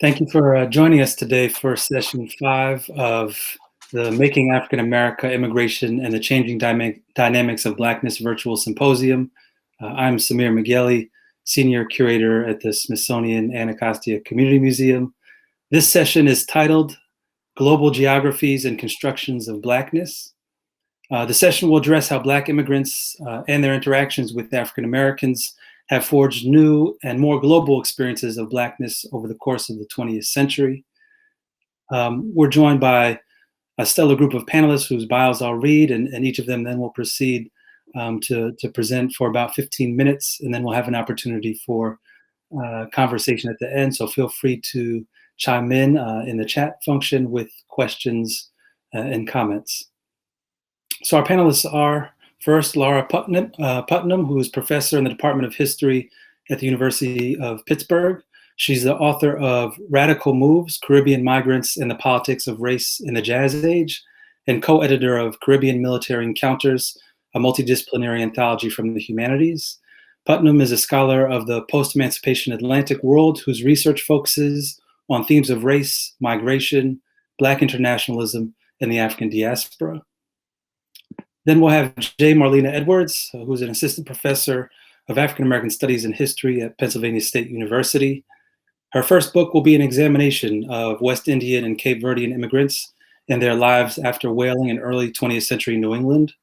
Thank you for joining us today for session 5 of the Making African America Immigration and the Changing Dynamics of Blackness Virtual Symposium. I'm Samir Meghelli, Senior Curator at the Smithsonian Anacostia Community Museum. This session is titled Global Geographies and Constructions of Blackness. The session will address how Black immigrants and their interactions with African Americans have forged new and more global experiences of Blackness over the course of the 20th century. We're joined by a stellar group of panelists whose bios I'll read, and each of them then will proceed to present for about 15 minutes, and then we'll have an opportunity for conversation at the end. So feel free to chime in the chat function with questions and comments. So our panelists are, first, Lara Putnam, who is professor in the Department of History at the University of Pittsburgh. She's the author of Radical Moves, Caribbean Migrants and the Politics of Race in the Jazz Age, and co-editor of Caribbean Military Encounters, a multidisciplinary anthology from the humanities. Putnam is a scholar of the post-emancipation Atlantic world whose research focuses on themes of race, migration, Black internationalism, and the African diaspora. Then we'll have Marlena Edwards, who's an assistant professor of African American Studies and History at Pennsylvania State University. Her first book will be an examination of West Indian and Cape Verdean immigrants and their lives after whaling in early 20th century New England.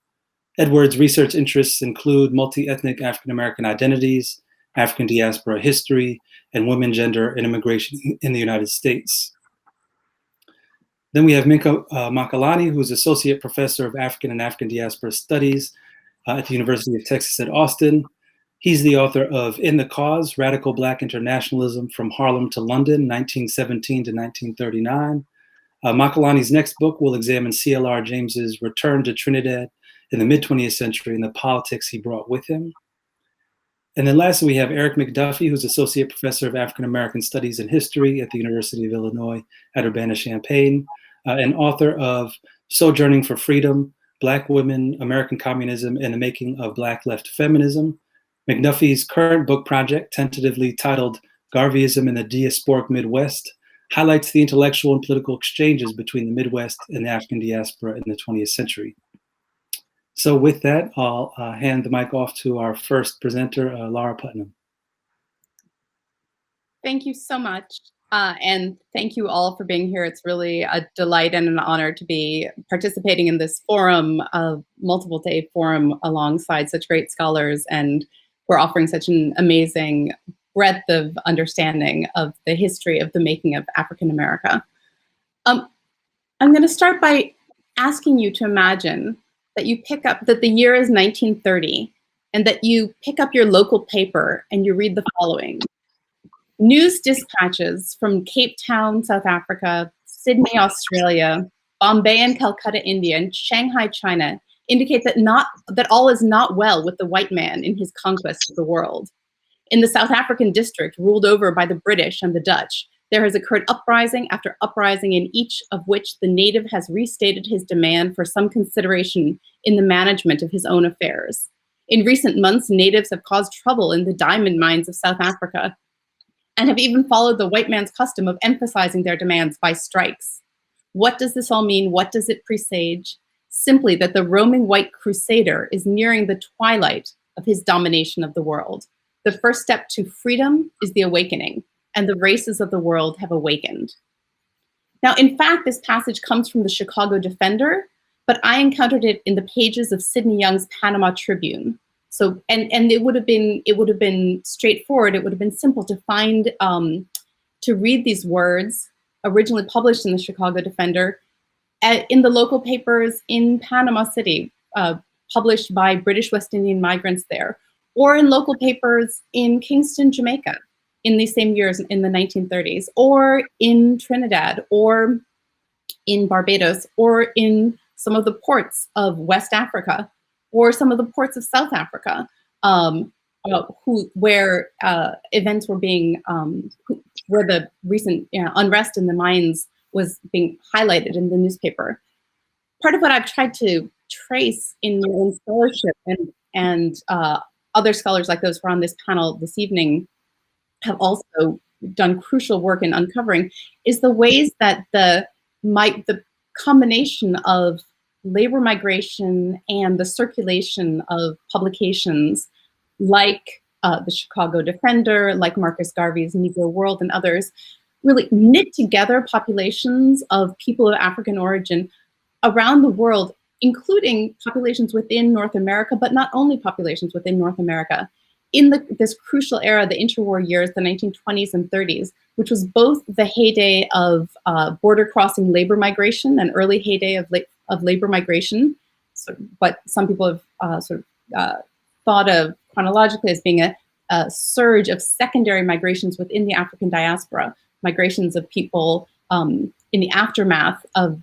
Edwards' research interests include multi-ethnic African American identities, African diaspora history, and women, gender, and immigration in the United States. Then we have Minkah Makalani, who is Associate Professor of African and African Diaspora Studies at the University of Texas at Austin. He's the author of In the Cause, Radical Black Internationalism from Harlem to London, 1917 to 1939. Makalani's next book will examine C.L.R. James's return to Trinidad in the mid-20th century and the politics he brought with him. And then lastly, we have Erik McDuffie, who's Associate Professor of African American Studies and History at the University of Illinois at Urbana-Champaign, and author of Sojourning for Freedom, Black Women, American Communism, and the Making of Black Left Feminism. McDuffie's current book project, tentatively titled Garveyism in the Diasporic Midwest, highlights the intellectual and political exchanges between the Midwest and the African diaspora in the 20th century. So with that, I'll hand the mic off to our first presenter, Lara Putnam. Thank you so much. And thank you all for being here. It's really a delight and an honor to be participating in this forum, a multiple day forum alongside such great scholars, and we're offering such an amazing breadth of understanding of the history of the making of African America. I'm going to start by asking you to imagine that you pick up, that the year is 1930, and that you pick up your local paper and you read the following. News dispatches from Cape Town, South Africa, Sydney, Australia, Bombay and Calcutta, India, and Shanghai, China indicate that all is not well with the white man in his conquest of the world. In the South African district ruled over by the British and the Dutch, there has occurred uprising after uprising, in each of which the native has restated his demand for some consideration in the management of his own affairs. In recent months, natives have caused trouble in the diamond mines of South Africa, and have even followed the white man's custom of emphasizing their demands by strikes. What does this all mean? What does it presage? Simply that the roaming white crusader is nearing the twilight of his domination of the world. The first step to freedom is the awakening, and the races of the world have awakened. Now, in fact, this passage comes from the Chicago Defender, but I encountered it in the pages of Sidney Young's Panama Tribune. So, and it would have been straightforward. It would have been simple to find, to read these words originally published in the Chicago Defender in the local papers in Panama City, published by British West Indian migrants there, or in local papers in Kingston, Jamaica in these same years in the 1930s, or in Trinidad, or in Barbados, or in some of the ports of West Africa, or some of the ports of South Africa, where events were being, where the recent unrest in the mines was being highlighted in the newspaper. Part of what I've tried to trace in your own scholarship and other scholars like those who are on this panel this evening have also done crucial work in uncovering, is the ways that the combination of labor migration and the circulation of publications like the Chicago Defender, like Marcus Garvey's Negro World and others, really knit together populations of people of African origin around the world, including populations within North America, but not only populations within North America. In this crucial era, the interwar years, the 1920s and 30s, which was both the heyday of border-crossing labor migration, an early heyday of labor migration, so what some people have thought of chronologically as being a surge of secondary migrations within the African diaspora, migrations of people in the aftermath of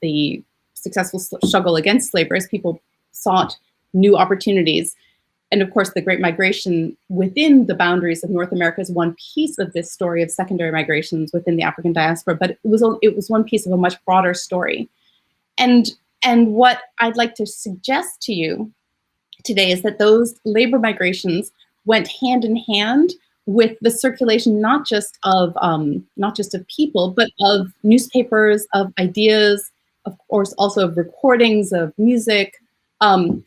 the successful struggle against slavery, as people sought new opportunities. And of course, the Great Migration within the boundaries of North America is one piece of this story of secondary migrations within the African diaspora, but it was one piece of a much broader story. And what I'd like to suggest to you today is that those labor migrations went hand in hand with the circulation not just of people, but of newspapers, of ideas, of course, also of recordings, of music, and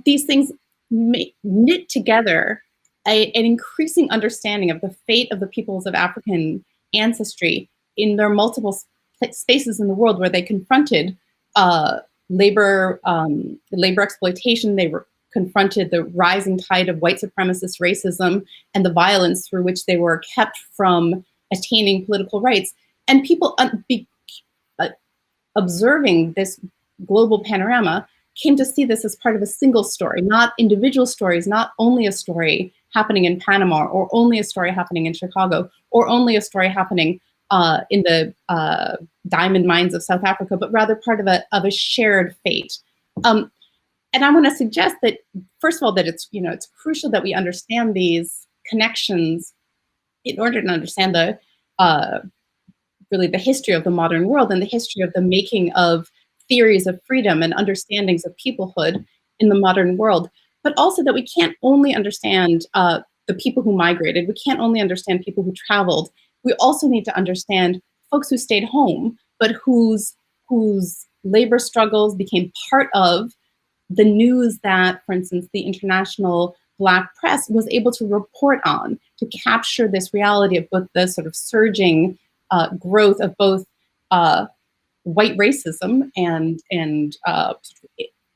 these things knit together an increasing understanding of the fate of the peoples of African ancestry in their multiple spaces in the world where they confronted labor exploitation. They confronted the rising tide of white supremacist racism and the violence through which they were kept from attaining political rights. And people observing this global panorama came to see this as part of a single story, not individual stories, not only a story happening in Panama, or only a story happening in Chicago, or only a story happening in the diamond mines of South Africa, but rather part of a shared fate. And I want to suggest that, first of all, that it's crucial that we understand these connections in order to understand the really the history of the modern world and the history of the making of theories of freedom and understandings of peoplehood in the modern world, but also that we can't only understand the people who migrated, we can't only understand people who traveled, we also need to understand folks who stayed home, but whose labor struggles became part of the news that, for instance, the international Black press was able to report on, to capture this reality of both the sort of surging growth of both white racism and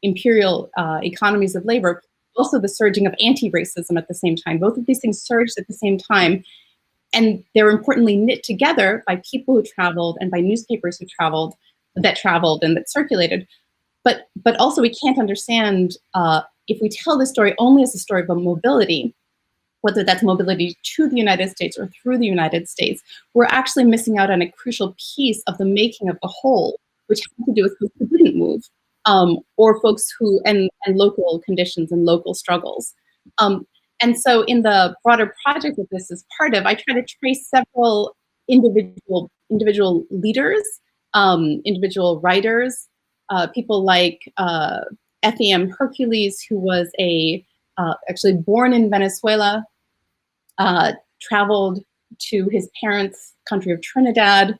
imperial economies of labor, also the surging of anti-racism at the same time. Both of these things surged at the same time, and they're importantly knit together by people who traveled and by newspapers that traveled and that circulated. But also we can't understand, if we tell this story only as a story about mobility, whether that's mobility to the United States or through the United States, we're actually missing out on a crucial piece of the making of the whole, which had to do with folks who didn't move, or folks who, and local conditions and local struggles. And so in the broader project that this is part of, I try to trace several individual leaders, individual writers, people like F.E.M. Hercules, who was actually born in Venezuela, traveled to his parents' country of Trinidad,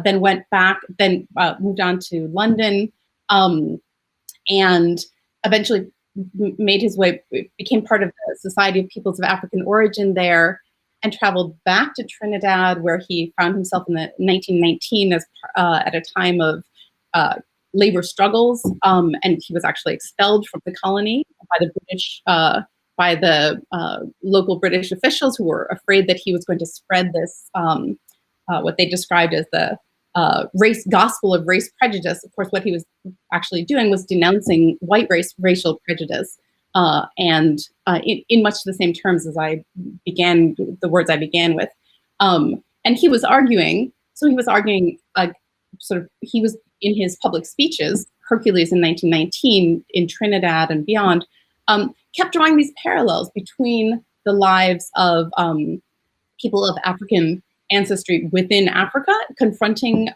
then went back, then moved on to London, and eventually made his way, became part of the Society of Peoples of African Origin there, and traveled back to Trinidad, where he found himself in 1919 at a time of labor struggles, and he was actually expelled from the colony by the British, by the local British officials, who were afraid that he was going to spread this, what they described as the gospel of race prejudice. Of course, what he was actually doing was denouncing white racial prejudice, and in much the same terms as the words I began with. And he was arguing, he was in his public speeches, Hercules in 1919 in Trinidad and beyond, kept drawing these parallels between the lives of people of African ancestry within Africa, confronting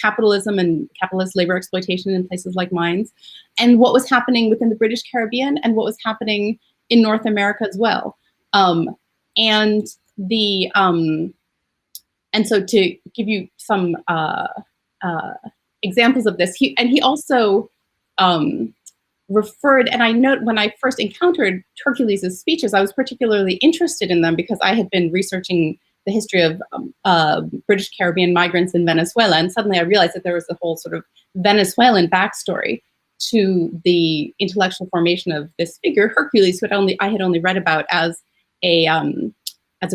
capitalism and capitalist labor exploitation in places like mines, and what was happening within the British Caribbean and what was happening in North America as well. And and so to give you some examples of this, he also referred, and I note when I first encountered Hercules' speeches, I was particularly interested in them because I had been researching the history of British Caribbean migrants in Venezuela, and suddenly I realized that there was a whole sort of Venezuelan backstory to the intellectual formation of this figure, Hercules, who I had only read about as a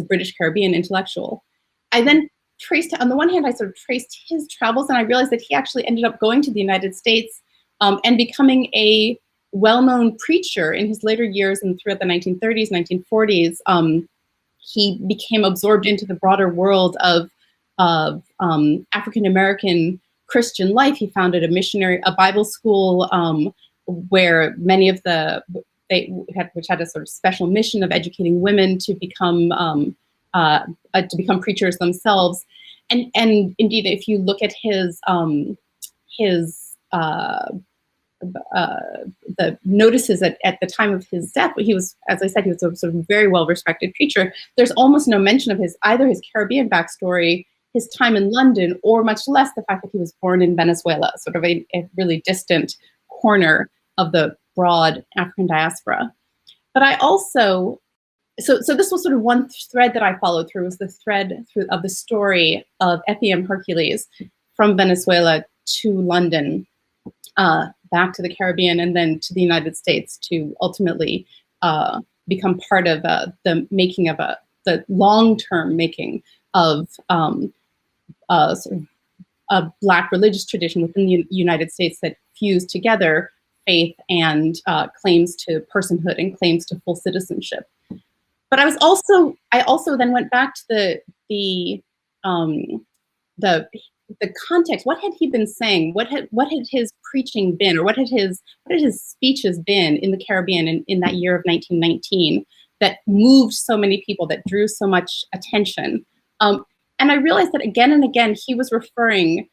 British Caribbean intellectual. I then traced, on the one hand, I sort of traced his travels, and I realized that he actually ended up going to the United States and becoming a well-known preacher in his later years and throughout the 1930s, 1940s. He became absorbed into the broader world of African American Christian life. He founded a Bible school where many of which had a sort of special mission of educating women to become preachers themselves. And indeed, if you look at the notices at the time of his death, he was, as I said, he was a sort of very well-respected preacher. There's almost no mention of either his Caribbean backstory, his time in London, or much less the fact that he was born in Venezuela, sort of a really distant corner of the broad African diaspora. But I also, so this was sort of one thread that I followed through, was the thread of the story of FEM Hercules from Venezuela to London, back to the Caribbean, and then to the United States to ultimately become part of the making of the long-term making of sort of a Black religious tradition within the United States that fused together faith and claims to personhood and claims to full citizenship. But I also then went back to the context. What had he been saying? What had his preaching been, or what had his speeches been in the Caribbean in that year of 1919 that moved so many people, that drew so much attention? And I realized that again and again he was referring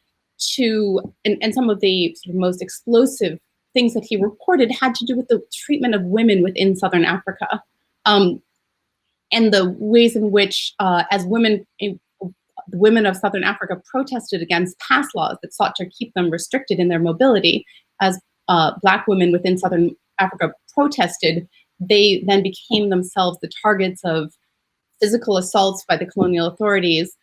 to, and some of the sort of most explosive things that he reported had to do with the treatment of women within Southern Africa, and the ways in which, as women, the women of Southern Africa protested against past laws that sought to keep them restricted in their mobility. As Black women within Southern Africa protested, they then became themselves the targets of physical assaults by the colonial authorities.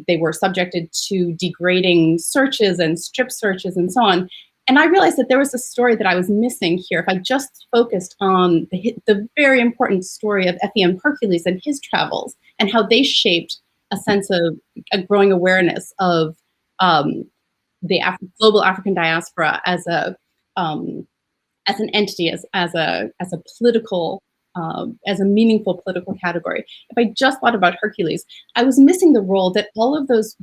They were subjected to degrading searches and strip searches and so on. And I realized that there was a story that I was missing here. If I just focused on the very important story of FEM Hercules and his travels and how they shaped a sense of a growing awareness of the global African diaspora as an entity, as a political, as a meaningful political category. If I just thought about Hercules, I was missing the role that all of those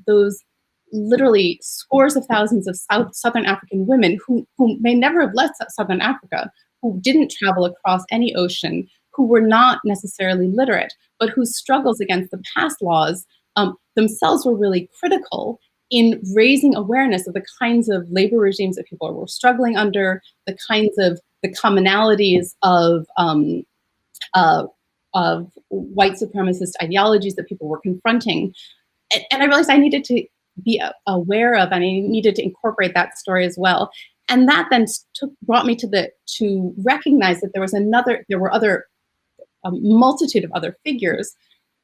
literally scores of thousands of Southern African women who may never have left Southern Africa, who didn't travel across any ocean, who were not necessarily literate, but whose struggles against the past laws themselves were really critical in raising awareness of the kinds of labor regimes that people were struggling under, the kinds of the commonalities of white supremacist ideologies that people were confronting. And I realized I needed to be aware of, and I needed to incorporate that story as well. And that then brought me to recognize that there were a multitude of other figures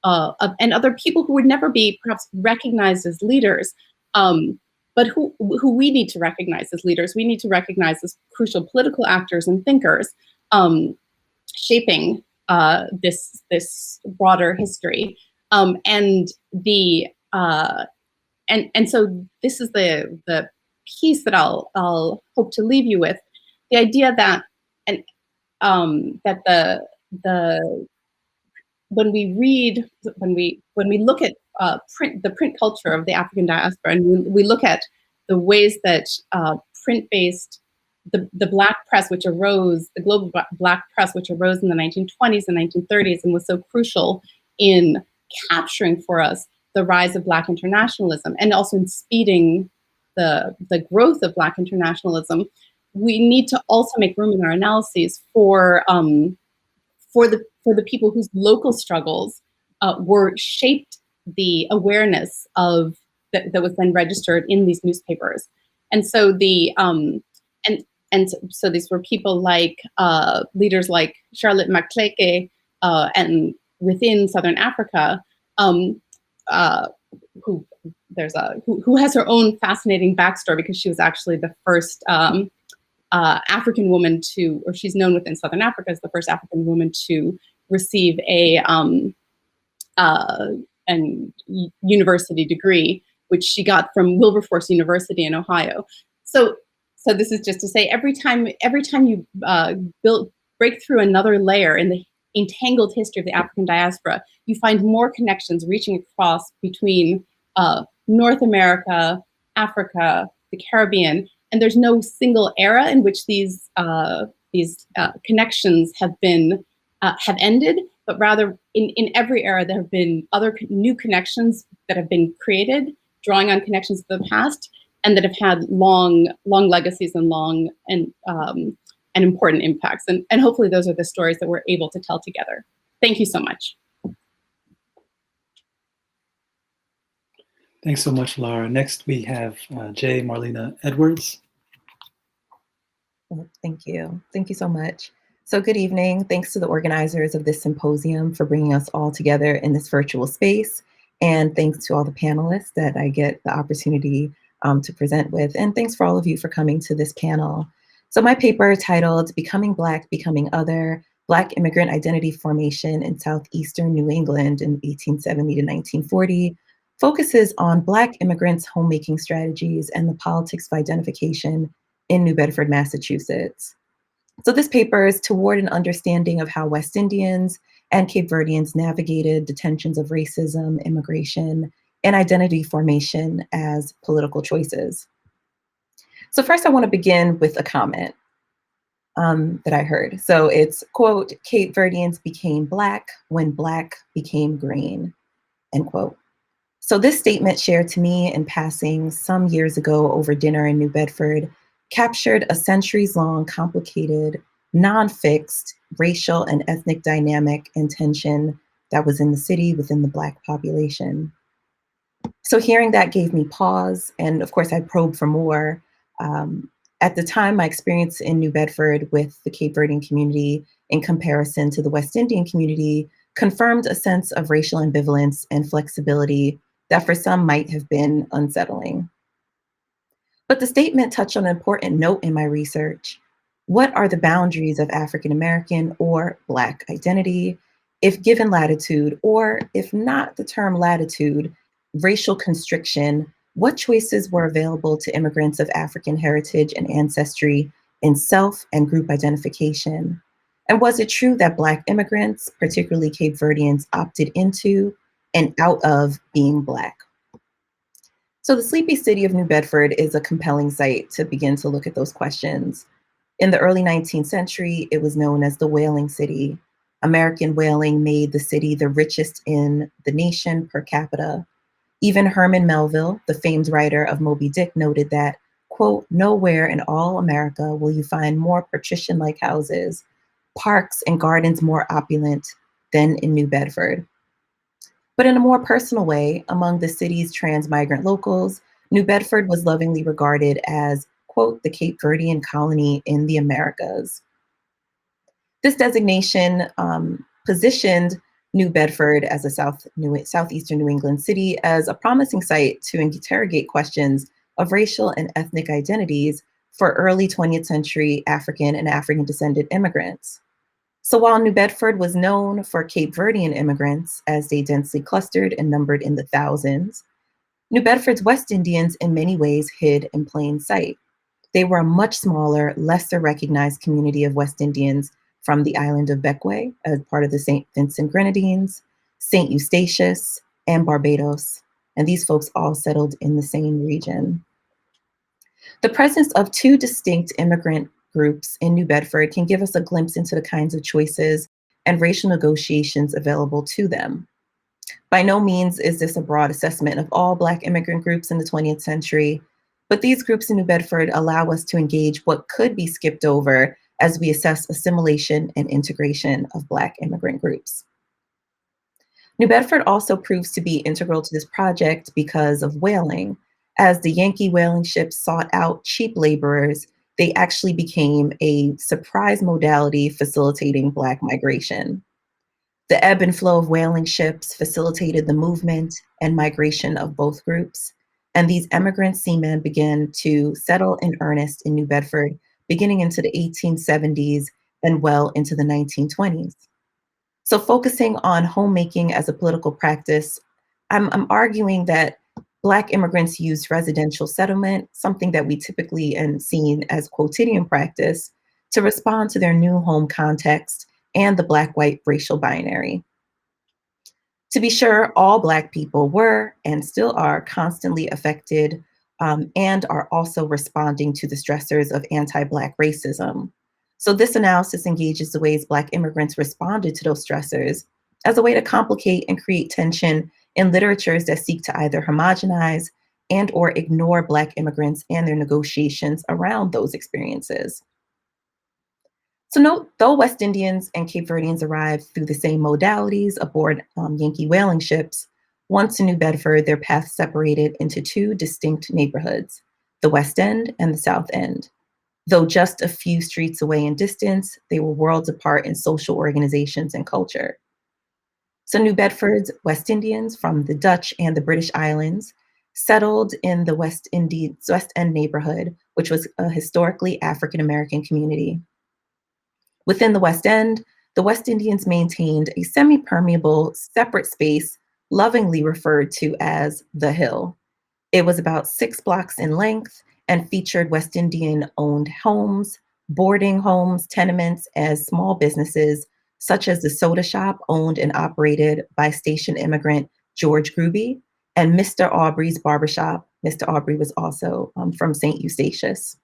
and other people who would never be perhaps recognized as leaders, but who we need to recognize as leaders. We need to recognize as crucial political actors and thinkers, shaping this broader history. And so this is the piece that I'll hope to leave you with, the idea that when we look at the print culture of the African diaspora, and we look at the ways that print-based the Black press, which arose, the global Black press, which arose in the 1920s and 1930s, and was so crucial in capturing for us the rise of Black internationalism, and also in speeding the growth of Black internationalism, we need to also make room in our analyses for the people whose local struggles were shaped the awareness of that was then registered in these newspapers. And so so these were people like leaders like Charlotte Maxeke, and within Southern Africa, who has her own fascinating backstory, because she was actually the first African woman to, or she's known within Southern Africa as the first African woman to receive an university degree, which she got from Wilberforce University in Ohio. So this is just to say, every time you break through another layer in the entangled history of the African diaspora, you find more connections reaching across between North America, Africa, the Caribbean, and there's no single era in which these connections have ended, but rather in every era there have been other new connections that have been created, drawing on connections of the past, and that have had long legacies and long and important impacts. And hopefully those are the stories that we're able to tell together. Thank you so much. Thanks so much, Lara. Next, we have Marlena Edwards. Well, thank you. Thank you so much. So good evening. Thanks to the organizers of this symposium for bringing us all together in this virtual space. And thanks to all the panelists that I get the opportunity to present with. And thanks for all of you for coming to this panel. So my paper, titled Becoming Black, Becoming Other, Black Immigrant Identity Formation in Southeastern New England in 1870 to 1940, focuses on Black immigrants' homemaking strategies and the politics of identification in New Bedford, Massachusetts. So this paper is toward an understanding of how West Indians and Cape Verdeans navigated the tensions of racism, immigration, and identity formation as political choices. So first I want to begin with a comment that I heard. So it's, quote, Cape Verdeans became Black when Black became green, end quote. So this statement, shared to me in passing some years ago over dinner in New Bedford, captured a centuries-long, complicated, non-fixed racial and ethnic dynamic and tension that was in the city within the Black population. So hearing that gave me pause, and of course I probed for more. At the time, my experience in New Bedford with the Cape Verdean community in comparison to the West Indian community confirmed a sense of racial ambivalence and flexibility that for some might have been unsettling. But the statement touched on an important note in my research. What are the boundaries of African American or Black identity if given latitude, or if not the term latitude, racial constriction? What choices were available to immigrants of African heritage and ancestry in self and group identification? And was it true that Black immigrants, particularly Cape Verdeans, opted into and out of being Black? So the sleepy city of New Bedford is a compelling site to begin to look at those questions. In the early 19th century, it was known as the whaling city. American whaling made the city the richest in the nation per capita. Even Herman Melville, the famed writer of Moby Dick, noted that, quote, nowhere in all America will you find more patrician-like houses, parks and gardens more opulent than in New Bedford. But in a more personal way, among the city's trans-migrant locals, New Bedford was lovingly regarded as, quote, the Cape Verdean colony in the Americas. This designation positioned New Bedford as a southeastern New England city as a promising site to interrogate questions of racial and ethnic identities for early 20th century African and African descendant immigrants. So while New Bedford was known for Cape Verdean immigrants, as they densely clustered and numbered in the thousands, New Bedford's West Indians in many ways hid in plain sight. They were a much smaller, lesser recognized community of West Indians from the island of Bequia as part of the St. Vincent Grenadines, St. Eustatius, and Barbados. And these folks all settled in the same region. The presence of two distinct immigrant groups in New Bedford can give us a glimpse into the kinds of choices and racial negotiations available to them. By no means is this a broad assessment of all Black immigrant groups in the 20th century, but these groups in New Bedford allow us to engage what could be skipped over as we assess assimilation and integration of Black immigrant groups. New Bedford also proves to be integral to this project because of whaling. As the Yankee whaling ships sought out cheap laborers, they actually became a surprise modality facilitating Black migration. The ebb and flow of whaling ships facilitated the movement and migration of both groups, and these emigrant seamen began to settle in earnest in New Bedford, beginning into the 1870s and well into the 1920s. So focusing on homemaking as a political practice, I'm arguing that Black immigrants used residential settlement, something that we typically and seen as quotidian practice, to respond to their new home context and the Black-white racial binary. To be sure, all Black people were and still are constantly affected and are also responding to the stressors of anti-Black racism. So this analysis engages the ways Black immigrants responded to those stressors as a way to complicate and create tension in literatures that seek to either homogenize and or ignore Black immigrants and their negotiations around those experiences. So note, though West Indians and Cape Verdeans arrived through the same modalities aboard Yankee whaling ships, once in New Bedford, their paths separated into two distinct neighborhoods, the West End and the South End. Though just a few streets away in distance, they were worlds apart in social organizations and culture. So New Bedford's West Indians from the Dutch and the British Islands settled in the West End neighborhood, which was a historically African American community. Within the West End, the West Indians maintained a semi-permeable, separate space lovingly referred to as the Hill. It was about 6 blocks in length and featured West Indian-owned homes, boarding homes, tenements, as small businesses, such as the soda shop owned and operated by station immigrant George Gruby, and Mr. Aubrey's barbershop. Mr. Aubrey was also from St. Eustatius.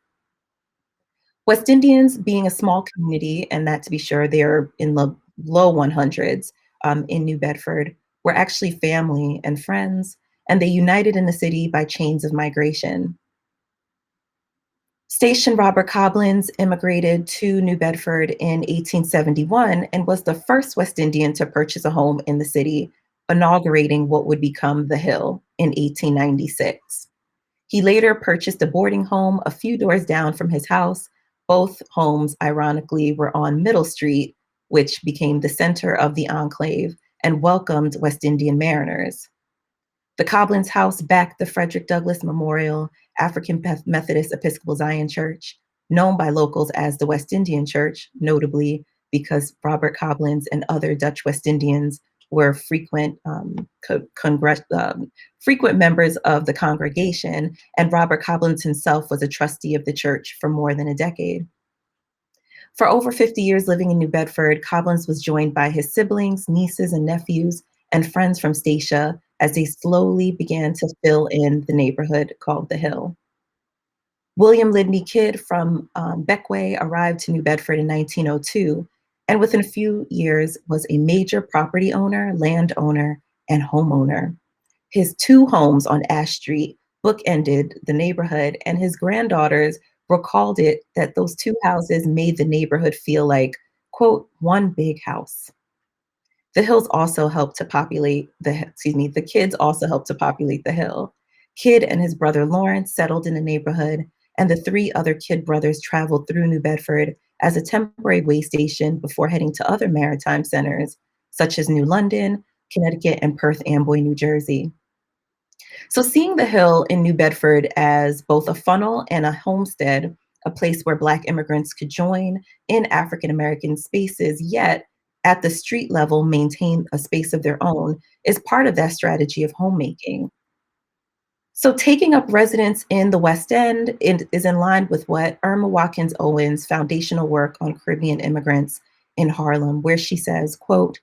West Indians, being a small community, and that to be sure, they're in the low 100s in New Bedford, were actually family and friends, and they united in the city by chains of migration. Station Robert Coblins immigrated to New Bedford in 1871 and was the first West Indian to purchase a home in the city, inaugurating what would become the Hill in 1896. He later purchased a boarding home a few doors down from his house. Both homes, ironically, were on Middle Street, which became the center of the enclave and welcomed West Indian mariners. The Coblins house backed the Frederick Douglass Memorial African Methodist Episcopal Zion Church, known by locals as the West Indian Church, notably because Robert Coblins and other Dutch West Indians were frequent members of the congregation, and Robert Coblins himself was a trustee of the church for more than a decade. For over 50 years living in New Bedford, Coblins was joined by his siblings, nieces and nephews, and friends from Statia as they slowly began to fill in the neighborhood called the Hill. William Lidney Kidd from Beckway arrived to New Bedford in 1902, and within a few years was a major property owner, landowner, and homeowner. His 2 homes on Ash Street bookended the neighborhood, and his granddaughters recalled it that those 2 houses made the neighborhood feel like, quote, one big house. The Hills also helped to populate the kids also helped to populate the Hill. Kidd and his brother Lawrence settled in the neighborhood, and the 3 other Kidd brothers traveled through New Bedford as a temporary way station before heading to other maritime centers, such as New London, Connecticut, and Perth Amboy, New Jersey. So seeing the Hill in New Bedford as both a funnel and a homestead, a place where Black immigrants could join in African American spaces, yet at the street level maintain a space of their own, is part of that strategy of homemaking. So taking up residence in the West End is in line with what Irma Watkins Owens' foundational work on Caribbean immigrants in Harlem, where she says, quote,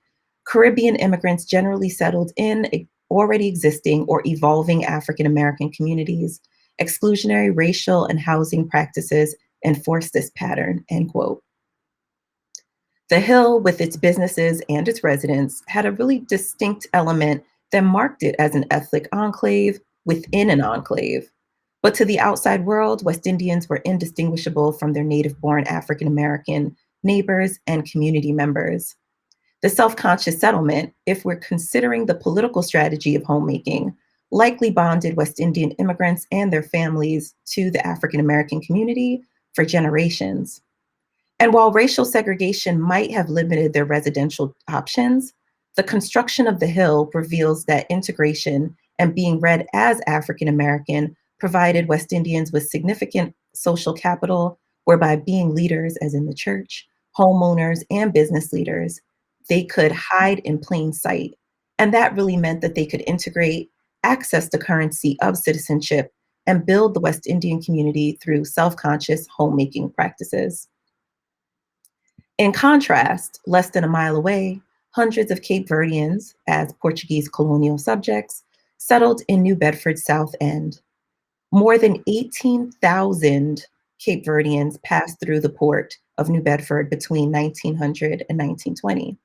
Caribbean immigrants generally settled in already existing or evolving African American communities. Exclusionary racial and housing practices enforce this pattern, end quote. The Hill, with its businesses and its residents, had a really distinct element that marked it as an ethnic enclave within an enclave. But to the outside world, West Indians were indistinguishable from their native-born African American neighbors and community members. The self-conscious settlement, if we're considering the political strategy of homemaking, likely bonded West Indian immigrants and their families to the African American community for generations. And while racial segregation might have limited their residential options, the construction of the Hill reveals that integration and being read as African American provided West Indians with significant social capital, whereby being leaders, as in the church, homeowners, and business leaders, they could hide in plain sight. And that really meant that they could integrate, access the currency of citizenship, and build the West Indian community through self-conscious homemaking practices. In contrast, less than a mile away, hundreds of Cape Verdeans, as Portuguese colonial subjects, settled in New Bedford's South End. More than 18,000 Cape Verdeans passed through the port of New Bedford between 1900 and 1920.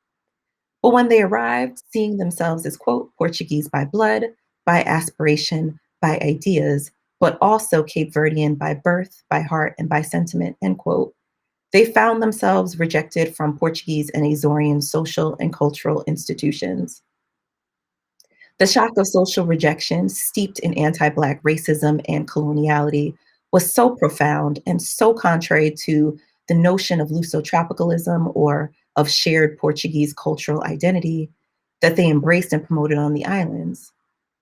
But when they arrived, seeing themselves as, quote, Portuguese by blood, by aspiration, by ideas, but also Cape Verdean by birth, by heart, and by sentiment, end quote, they found themselves rejected from Portuguese and Azorian social and cultural institutions. The shock of social rejection, steeped in anti-Black racism and coloniality, was so profound and so contrary to the notion of Luso-tropicalism or of shared Portuguese cultural identity that they embraced and promoted on the islands.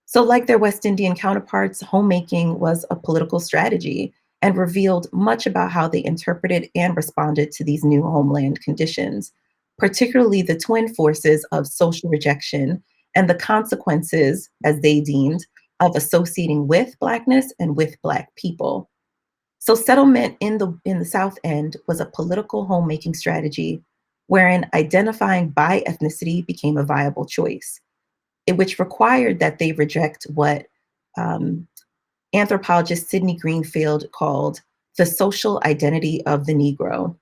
So like their West Indian counterparts, homemaking was a political strategy and revealed much about how they interpreted and responded to these new homeland conditions, particularly the twin forces of social rejection and the consequences, as they deemed, of associating with Blackness and with Black people. So settlement in the South End was a political homemaking strategy wherein identifying by ethnicity became a viable choice, which required that they reject what anthropologist Sidney Greenfield called the social identity of the Negro,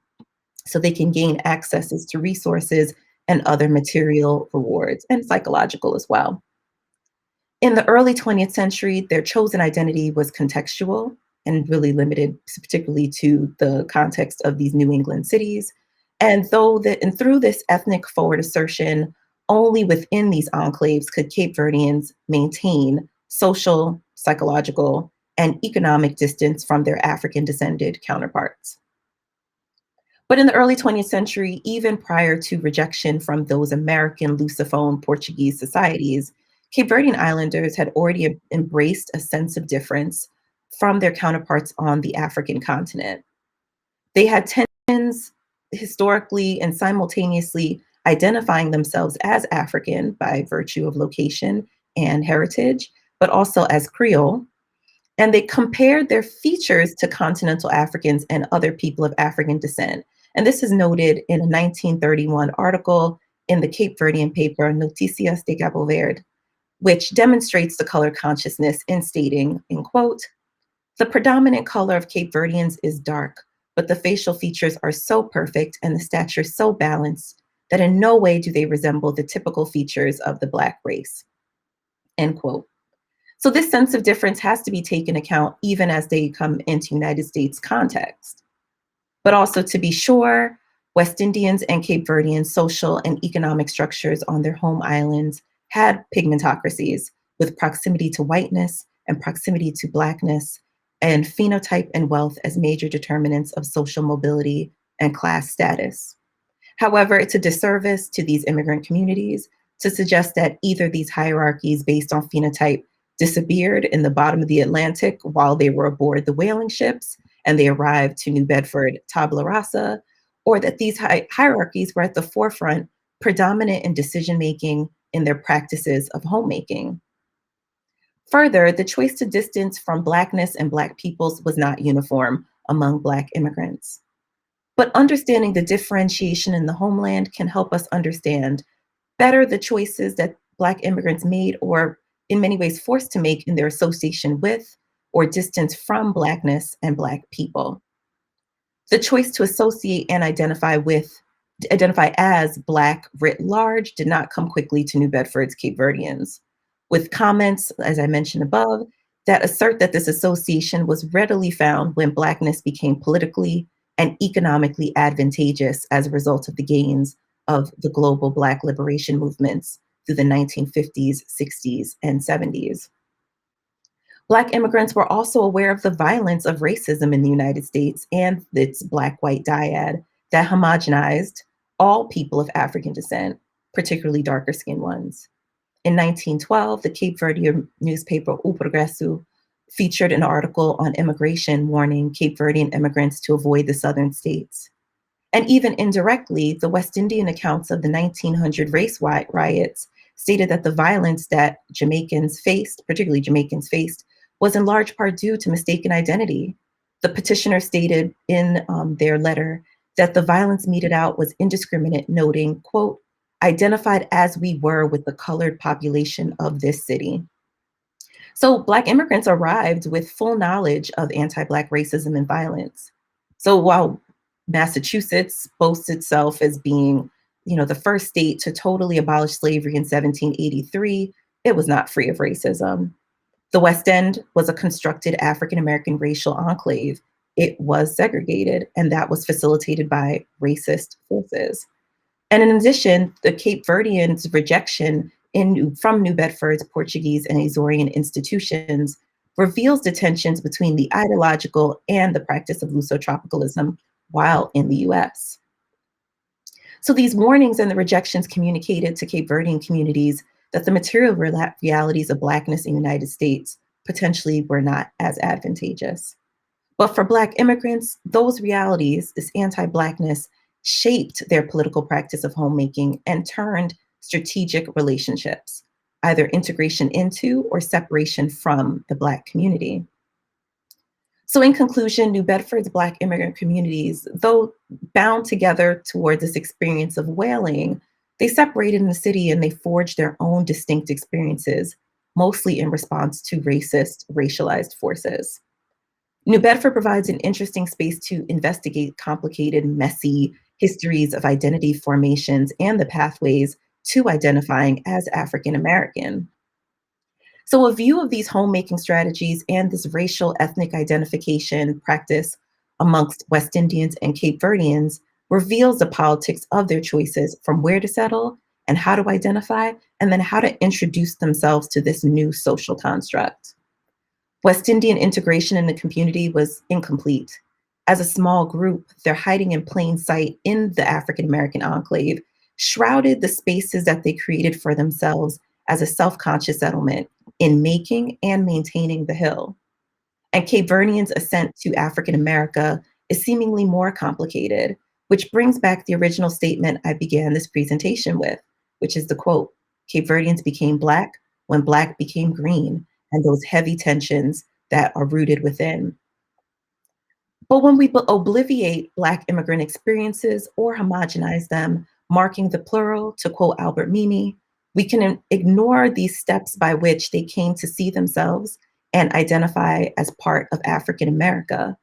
so they can gain accesses to resources and other material rewards, and psychological as well. In the early 20th century, their chosen identity was contextual and really limited particularly to the context of these New England cities. And through this ethnic forward assertion, only within these enclaves could Cape Verdeans maintain social, psychological, and economic distance from their African-descended counterparts. But in the early 20th century, even prior to rejection from those American Lusophone Portuguese societies, Cape Verdean Islanders had already embraced a sense of difference from their counterparts on the African continent. They had tensions historically and simultaneously identifying themselves as African by virtue of location and heritage, but also as Creole. And they compared their features to continental Africans and other people of African descent. And this is noted in a 1931 article in the Cape Verdean paper Noticias de Cabo Verde, which demonstrates the color consciousness in stating, in quote, "The predominant color of Cape Verdeans is dark, but the facial features are so perfect and the stature so balanced that in no way do they resemble the typical features of the Black race," end quote. So this sense of difference has to be taken account even as they come into United States context. But also, to be sure, West Indians and Cape Verdean social and economic structures on their home islands had pigmentocracies with proximity to whiteness and proximity to Blackness, and phenotype and wealth as major determinants of social mobility and class status. However, it's a disservice to these immigrant communities to suggest that either these hierarchies based on phenotype disappeared in the bottom of the Atlantic while they were aboard the whaling ships and they arrived to New Bedford tabula rasa, or that these hierarchies were at the forefront, predominant in decision-making in their practices of homemaking. Further, the choice to distance from Blackness and Black peoples was not uniform among Black immigrants. But understanding the differentiation in the homeland can help us understand better the choices that Black immigrants made, or in many ways forced to make, in their association with or distance from Blackness and Black people. The choice to associate and identify as Black writ large did not come quickly to New Bedford's Cape Verdeans, with comments, as I mentioned above, that assert that this association was readily found when Blackness became politically and economically advantageous as a result of the gains of the global Black liberation movements through the 1950s, 60s, and 70s. Black immigrants were also aware of the violence of racism in the United States and its Black-white dyad that homogenized all people of African descent, particularly darker-skinned ones. In 1912, the Cape Verdean newspaper O Progresso featured an article on immigration warning Cape Verdean immigrants to avoid the southern states. And even indirectly, the West Indian accounts of the 1900 race riots stated that the violence that Jamaicans faced, particularly Jamaicans faced, was in large part due to mistaken identity. The petitioner stated in their letter that the violence meted out was indiscriminate, noting, quote, identified as we were with the colored population of this city. So Black immigrants arrived with full knowledge of anti-Black racism and violence. So while Massachusetts boasts itself as being, the first state to totally abolish slavery in 1783, it was not free of racism. The West End was a constructed African-American racial enclave. It was segregated, and that was facilitated by racist forces. And in addition, the Cape Verdeans' rejection from New Bedford's Portuguese and Azorian institutions reveals the tensions between the ideological and the practice of Lusotropicalism while in the US. So these warnings and the rejections communicated to Cape Verdean communities that the material realities of Blackness in the United States potentially were not as advantageous. But for Black immigrants, those realities, this anti-Blackness, shaped their political practice of homemaking and turned strategic relationships, either integration into or separation from the Black community. So in conclusion, New Bedford's Black immigrant communities, though bound together toward this experience of whaling, they separated in the city and they forged their own distinct experiences, mostly in response to racist, racialized forces. New Bedford provides an interesting space to investigate complicated, messy histories of identity formations and the pathways to identifying as African American. So a view of these homemaking strategies and this racial ethnic identification practice amongst West Indians and Cape Verdeans reveals the politics of their choices from where to settle and how to identify, and then how to introduce themselves to this new social construct. West Indian integration in the community was incomplete. As a small group, their hiding in plain sight in the African American enclave shrouded the spaces that they created for themselves as a self-conscious settlement in making and maintaining the Hill. And Cape Verdeans' ascent to African America is seemingly more complicated, which brings back the original statement I began this presentation with, which is the quote, Cape Verdeans became Black when Black became green, and those heavy tensions that are rooted within. But when we obliviate Black immigrant experiences or homogenize them, marking the plural, to quote Albert Mimi, we can ignore these steps by which they came to see themselves and identify as part of African America.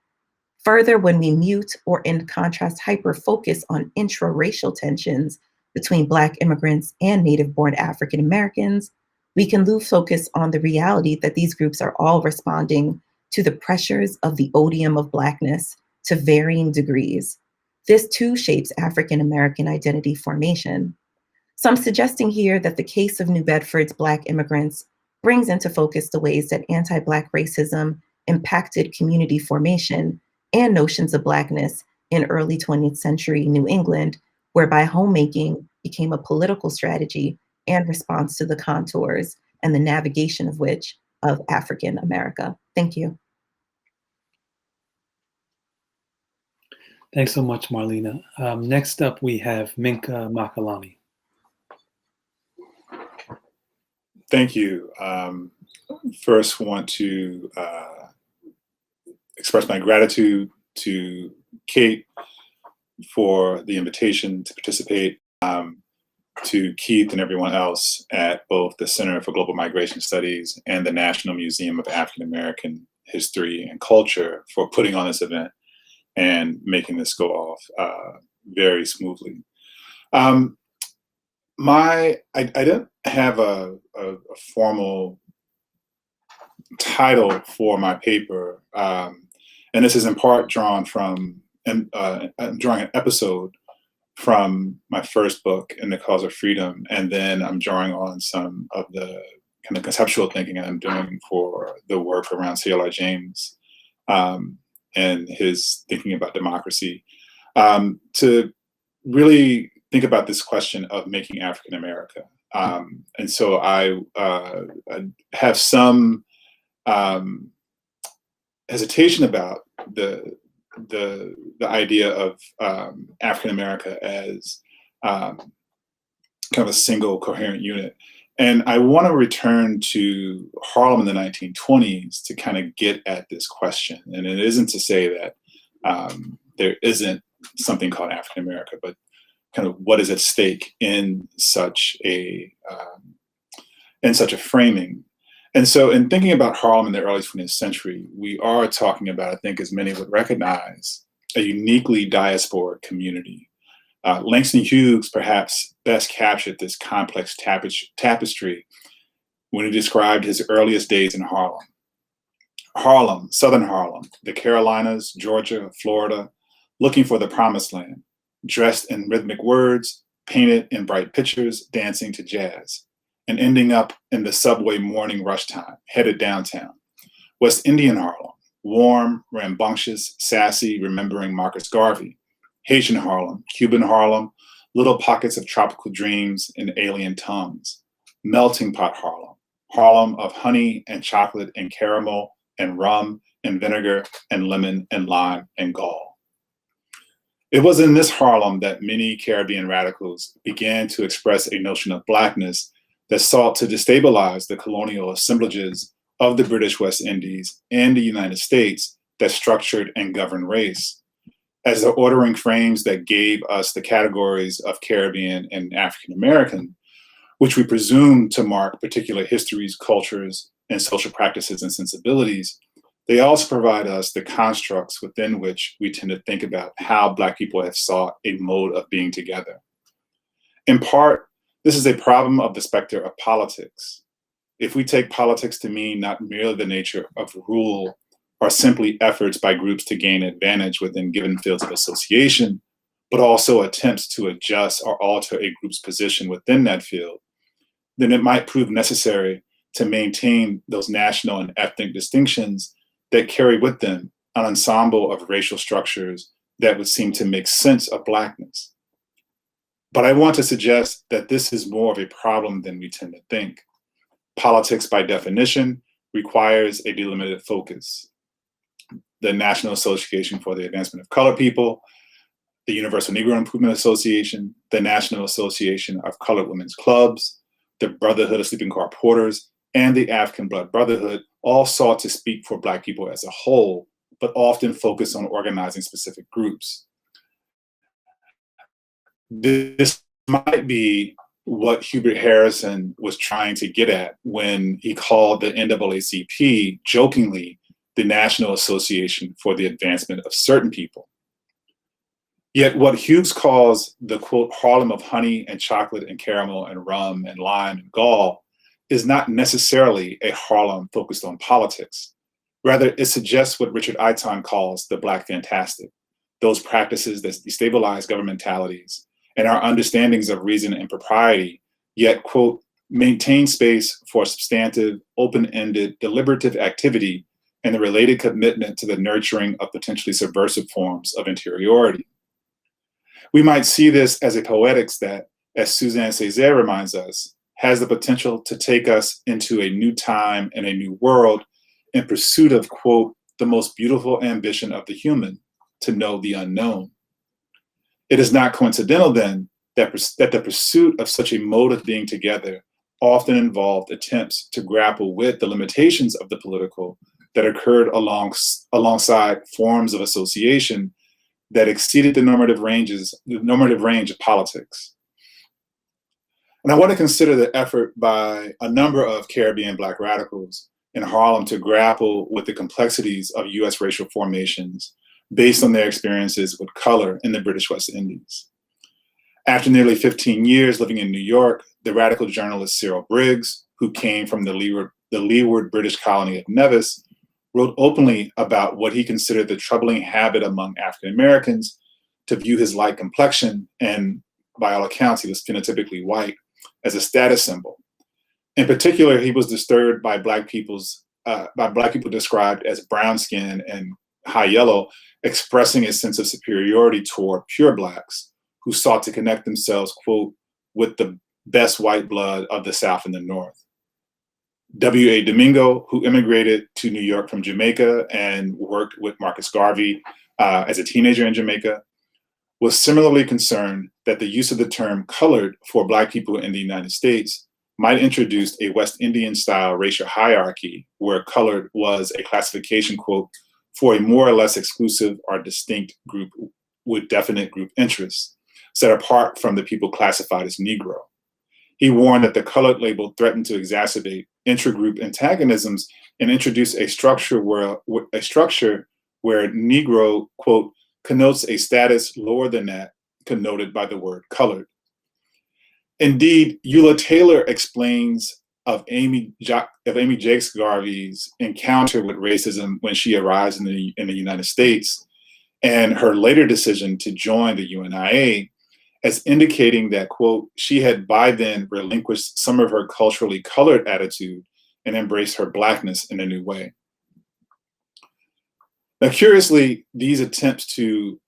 Further, when we mute or in contrast hyper-focus on intra-racial tensions between Black immigrants and native-born African Americans, we can lose focus on the reality that these groups are all responding to the pressures of the odium of Blackness to varying degrees. This too shapes African American identity formation. So I'm suggesting here that the case of New Bedford's Black immigrants brings into focus the ways that anti-Black racism impacted community formation and notions of Blackness in early 20th century New England, whereby homemaking became a political strategy and response to the contours and the navigation of which of African America. Thank you. Thanks so much, Marlena. Next up, we have Minkah Makalani. Thank you. First, want to express my gratitude to Kate for the invitation to participate, to Keith and everyone else at both the Center for Global Migration Studies and the National Museum of African American History and Culture for putting on this event and making this go off very smoothly. I didn't have a formal title for my paper, and this is in part drawn from, I'm drawing an episode from my first book, In the Cause of Freedom, and then I'm drawing on some of the kind of conceptual thinking I'm doing for the work around C.L.R. James and his thinking about democracy, to really think about this question of making African America. And so I have some hesitation about the idea of African America as kind of a single coherent unit. And I want to return to Harlem in the 1920s to kind of get at this question. And it isn't to say that there isn't something called African America, but kind of what is at stake in such a framing. And so in thinking about Harlem in the early 20th century, we are talking about, I think as many would recognize, a uniquely diasporic community. Langston Hughes perhaps best captured this complex tapestry when he described his earliest days in Harlem. Harlem, Southern Harlem, the Carolinas, Georgia, Florida, looking for the promised land, dressed in rhythmic words, painted in bright pictures, dancing to jazz, and ending up in the subway morning rush time, headed downtown. West Indian Harlem, warm, rambunctious, sassy, remembering Marcus Garvey. Haitian Harlem, Cuban Harlem, little pockets of tropical dreams and alien tongues. Melting pot Harlem, Harlem of honey and chocolate and caramel and rum and vinegar and lemon and lime and gall. It was in this Harlem that many Caribbean radicals began to express a notion of Blackness that sought to destabilize the colonial assemblages of the British West Indies and the United States that structured and governed race, as the ordering frames that gave us the categories of Caribbean and African American, which we presume to mark particular histories, cultures, and social practices and sensibilities. They also provide us the constructs within which we tend to think about how Black people have sought a mode of being together. In part, this is a problem of the specter of politics. If we take politics to mean not merely the nature of rule or simply efforts by groups to gain advantage within given fields of association, but also attempts to adjust or alter a group's position within that field, then it might prove necessary to maintain those national and ethnic distinctions that carry with them an ensemble of racial structures that would seem to make sense of Blackness. But I want to suggest that this is more of a problem than we tend to think. Politics, by definition, requires a delimited focus. The National Association for the Advancement of Colored People, the Universal Negro Improvement Association, the National Association of Colored Women's Clubs, the Brotherhood of Sleeping Car Porters, and the African Blood Brotherhood all sought to speak for Black people as a whole, but often focus on organizing specific groups. This might be what Hubert Harrison was trying to get at when he called the NAACP jokingly the National Association for the Advancement of Certain People. Yet what Hughes calls the, quote, Harlem of honey and chocolate and caramel and rum and lime and gall is not necessarily a Harlem focused on politics. Rather, it suggests what Richard Eiton calls the Black fantastic, those practices that destabilize governmentalities and our understandings of reason and propriety, yet, quote, maintain space for substantive, open-ended, deliberative activity and the related commitment to the nurturing of potentially subversive forms of interiority. We might see this as a poetics that, as Suzanne Césaire reminds us, has the potential to take us into a new time and a new world in pursuit of, quote, the most beautiful ambition of the human, to know the unknown. It is not coincidental then that the pursuit of such a mode of being together often involved attempts to grapple with the limitations of the political that occurred alongside forms of association that exceeded the normative range of politics. And I want to consider the effort by a number of Caribbean Black radicals in Harlem to grapple with the complexities of US racial formations based on their experiences with color in the British West Indies. After nearly 15 years living in New York, the radical journalist Cyril Briggs, who came from the leeward British colony of Nevis, wrote openly about what he considered the troubling habit among African Americans to view his light complexion, and by all accounts, he was phenotypically white, as a status symbol. In particular, he was disturbed by Black people described as brown skin and high yellow, expressing a sense of superiority toward pure Blacks who sought to connect themselves, quote, with the best white blood of the South and the North. W.A. Domingo, who immigrated to New York from Jamaica and worked with Marcus Garvey as a teenager in Jamaica, was similarly concerned that the use of the term colored for Black people in the United States might introduce a West Indian style racial hierarchy where colored was a classification, quote, for a more or less exclusive or distinct group with definite group interests, set apart from the people classified as Negro. He warned that the colored label threatened to exacerbate intra-group antagonisms and introduce a structure where Negro, quote, connotes a status lower than that connoted by the word colored. Indeed, Eula Taylor explains of Amy Jakes Garvey's encounter with racism when she arrives in the United States and her later decision to join the UNIA as indicating that, quote, she had by then relinquished some of her culturally colored attitude and embraced her Blackness in a new way. Now, curiously, these attempts to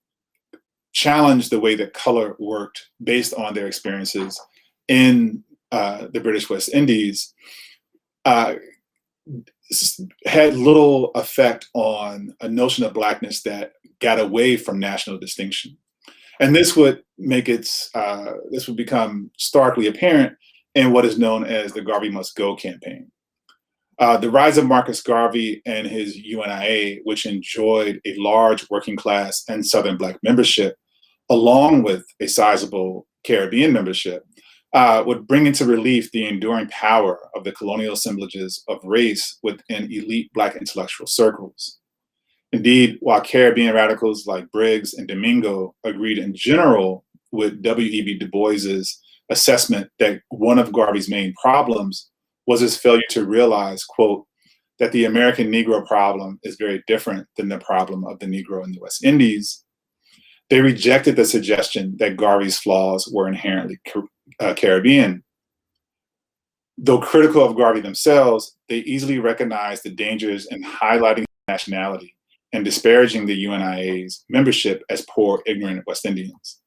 challenge the way that color worked based on their experiences in the British West Indies had little effect on a notion of Blackness that got away from national distinction. And this would become starkly apparent in what is known as the Garvey Must Go campaign. The rise of Marcus Garvey and his UNIA, which enjoyed a large working class and Southern Black membership, along with a sizable Caribbean membership, would bring into relief the enduring power of the colonial assemblages of race within elite Black intellectual circles. Indeed, while Caribbean radicals like Briggs and Domingo agreed in general with W.E.B. Du Bois's assessment that one of Garvey's main problems was his failure to realize, quote, that the American Negro problem is very different than the problem of the Negro in the West Indies, they rejected the suggestion that Garvey's flaws were inherently Caribbean. Though critical of Garvey themselves, they easily recognized the dangers in highlighting nationality and disparaging the UNIA's membership as poor, ignorant West Indians.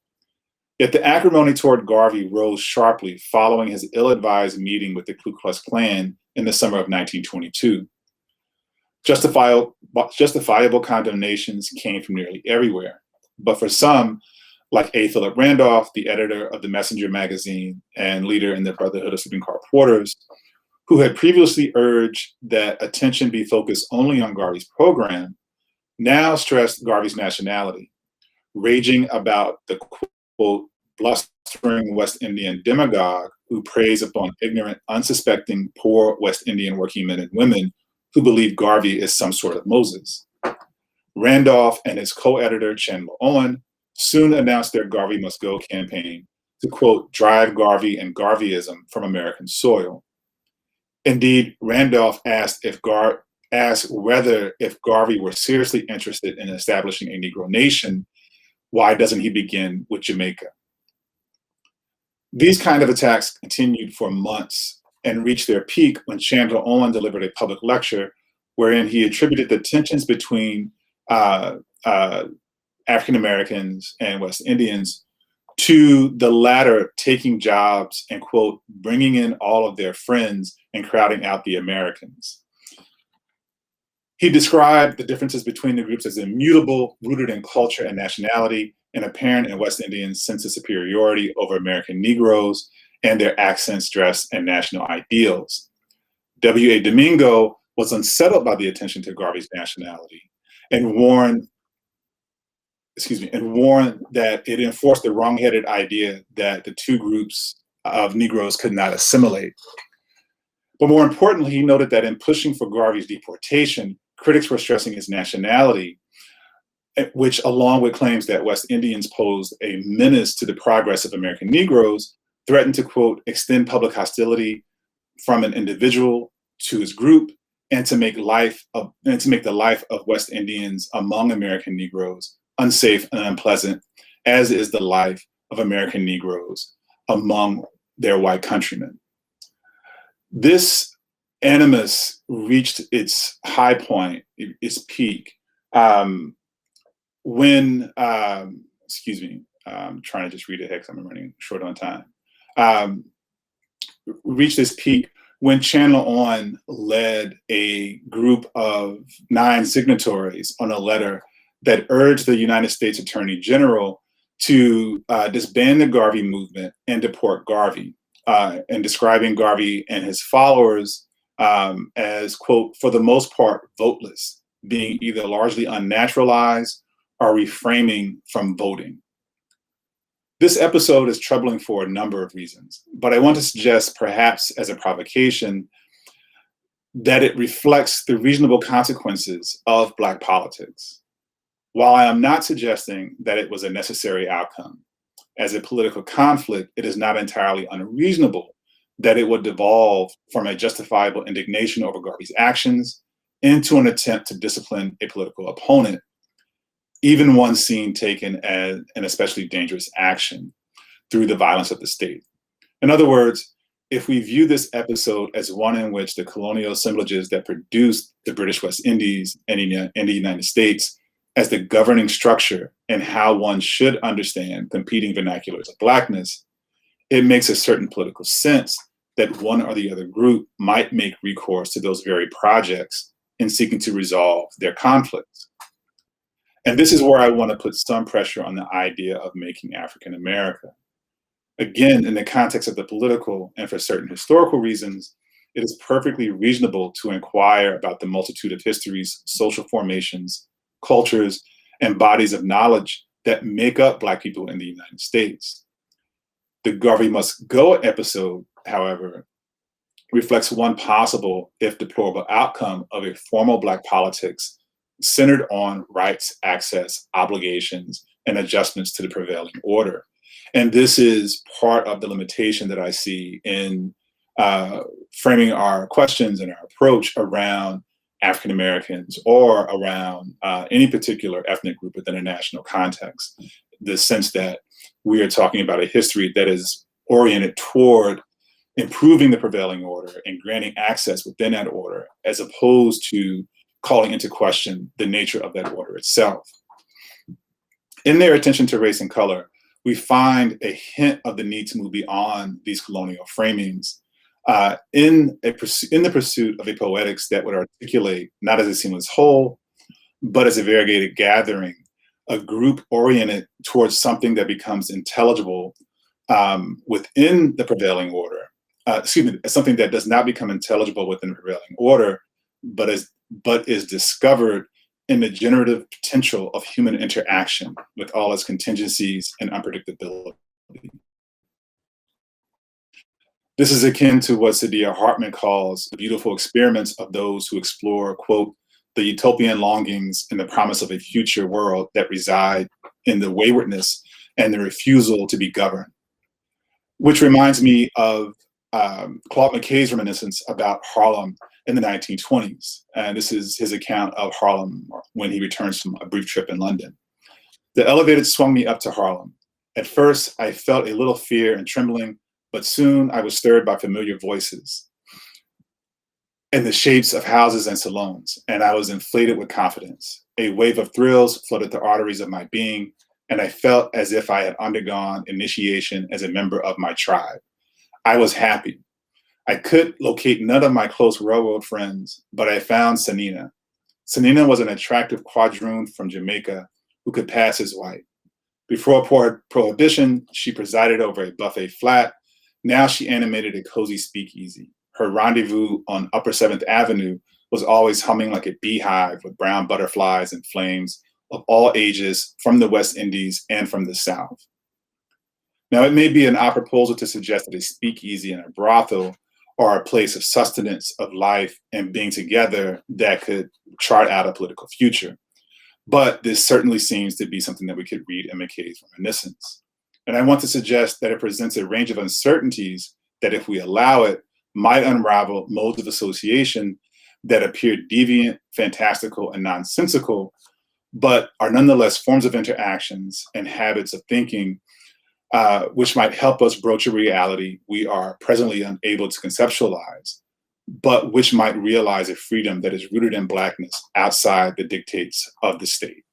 Yet the acrimony toward Garvey rose sharply following his ill-advised meeting with the Ku Klux Klan in the summer of 1922. Justifiable condemnations came from nearly everywhere, but for some, like A. Philip Randolph, the editor of the Messenger magazine and leader in the Brotherhood of Sleeping Car Porters, who had previously urged that attention be focused only on Garvey's program, now stressed Garvey's nationality, raging about the, quote, blustering West Indian demagogue who preys upon ignorant, unsuspecting, poor West Indian working men and women who believe Garvey is some sort of Moses. Randolph and his co-editor, Chandler Owen, soon announced their Garvey Must Go campaign to, quote, drive Garvey and Garveyism from American soil. Indeed, Randolph asked whether if Garvey were seriously interested in establishing a Negro nation, why doesn't he begin with Jamaica? These kind of attacks continued for months and reached their peak when Chandler Owen delivered a public lecture wherein he attributed the tensions between African Americans and West Indians to the latter taking jobs and, quote, bringing in all of their friends and crowding out the Americans. He described the differences between the groups as immutable, rooted in culture and nationality, and apparent in West Indians' sense of superiority over American Negroes and their accents, dress, and national ideals. W.A. Domingo was unsettled by the attention to Garvey's nationality and warned that it enforced the wrong-headed idea that the two groups of Negroes could not assimilate. But more importantly, he noted that in pushing for Garvey's deportation, critics were stressing his nationality, which, along with claims that West Indians posed a menace to the progress of American Negroes, threatened to, quote, extend public hostility from an individual to his group and to make the life of West Indians among American Negroes unsafe and unpleasant as is the life of American Negroes among their white countrymen. This animus reached its high point, its peak, when, excuse me, I'm trying to just read ahead because I'm running short on time, reached this peak when Channel On led a group of 9 signatories on a letter that urged the United States Attorney General to disband the Garvey movement and deport Garvey, and describing Garvey and his followers as, quote, for the most part, voteless, being either largely unnaturalized or refraining from voting. This episode is troubling for a number of reasons, but I want to suggest, perhaps as a provocation, that it reflects the reasonable consequences of Black politics. While I am not suggesting that it was a necessary outcome, as a political conflict, it is not entirely unreasonable that it would devolve from a justifiable indignation over Garvey's actions into an attempt to discipline a political opponent, even one seen taken as an especially dangerous action through the violence of the state. In other words, if we view this episode as one in which the colonial assemblages that produced the British West Indies and the United States as the governing structure and how one should understand competing vernaculars of Blackness, it makes a certain political sense that one or the other group might make recourse to those very projects in seeking to resolve their conflicts. And this is where I want to put some pressure on the idea of making African America. Again, in the context of the political and for certain historical reasons, it is perfectly reasonable to inquire about the multitude of histories, social formations, cultures, and bodies of knowledge that make up Black people in the United States. The Garvey Must Go episode, however, reflects one possible, if deplorable, outcome of a formal Black politics centered on rights, access, obligations, and adjustments to the prevailing order. And this is part of the limitation that I see in framing our questions and our approach around African Americans or around any particular ethnic group within a national context. The sense that we are talking about a history that is oriented toward improving the prevailing order and granting access within that order, as opposed to calling into question the nature of that order itself. In their attention to race and color, we find a hint of the need to move beyond these colonial framings in the pursuit of a poetics that would articulate, not as a seamless whole, but as a variegated gathering, a group oriented towards something that becomes intelligible within the prevailing order. Something that does not become intelligible within the prevailing order, but is discovered in the generative potential of human interaction with all its contingencies and unpredictability. This is akin to what Saidiya Hartman calls the beautiful experiments of those who explore, quote, the utopian longings and the promise of a future world that reside in the waywardness and the refusal to be governed. Which reminds me of Claude McKay's reminiscence about Harlem in the 1920s. And this is his account of Harlem when he returns from a brief trip in London. The elevator swung me up to Harlem. At first, I felt a little fear and trembling, but soon I was stirred by familiar voices and the shapes of houses and salons, and I was inflated with confidence. A wave of thrills flooded the arteries of my being, and I felt as if I had undergone initiation as a member of my tribe. I was happy. I could locate none of my close railroad friends, but I found Sanina. Sanina was an attractive quadroon from Jamaica who could pass as white. Before Prohibition, she presided over a buffet flat. Now she animated a cozy speakeasy. Her rendezvous on Upper 7th Avenue was always humming like a beehive with brown butterflies and flames of all ages from the West Indies and from the South. Now, it may be an odd proposal to suggest that a speakeasy and a brothel are a place of sustenance, of life, and being together that could chart out a political future. But this certainly seems to be something that we could read in McKay's reminiscence. And I want to suggest that it presents a range of uncertainties that, if we allow it, might unravel modes of association that appear deviant, fantastical, and nonsensical, but are nonetheless forms of interactions and habits of thinking which might help us broach a reality we are presently unable to conceptualize, but which might realize a freedom that is rooted in Blackness outside the dictates of the state.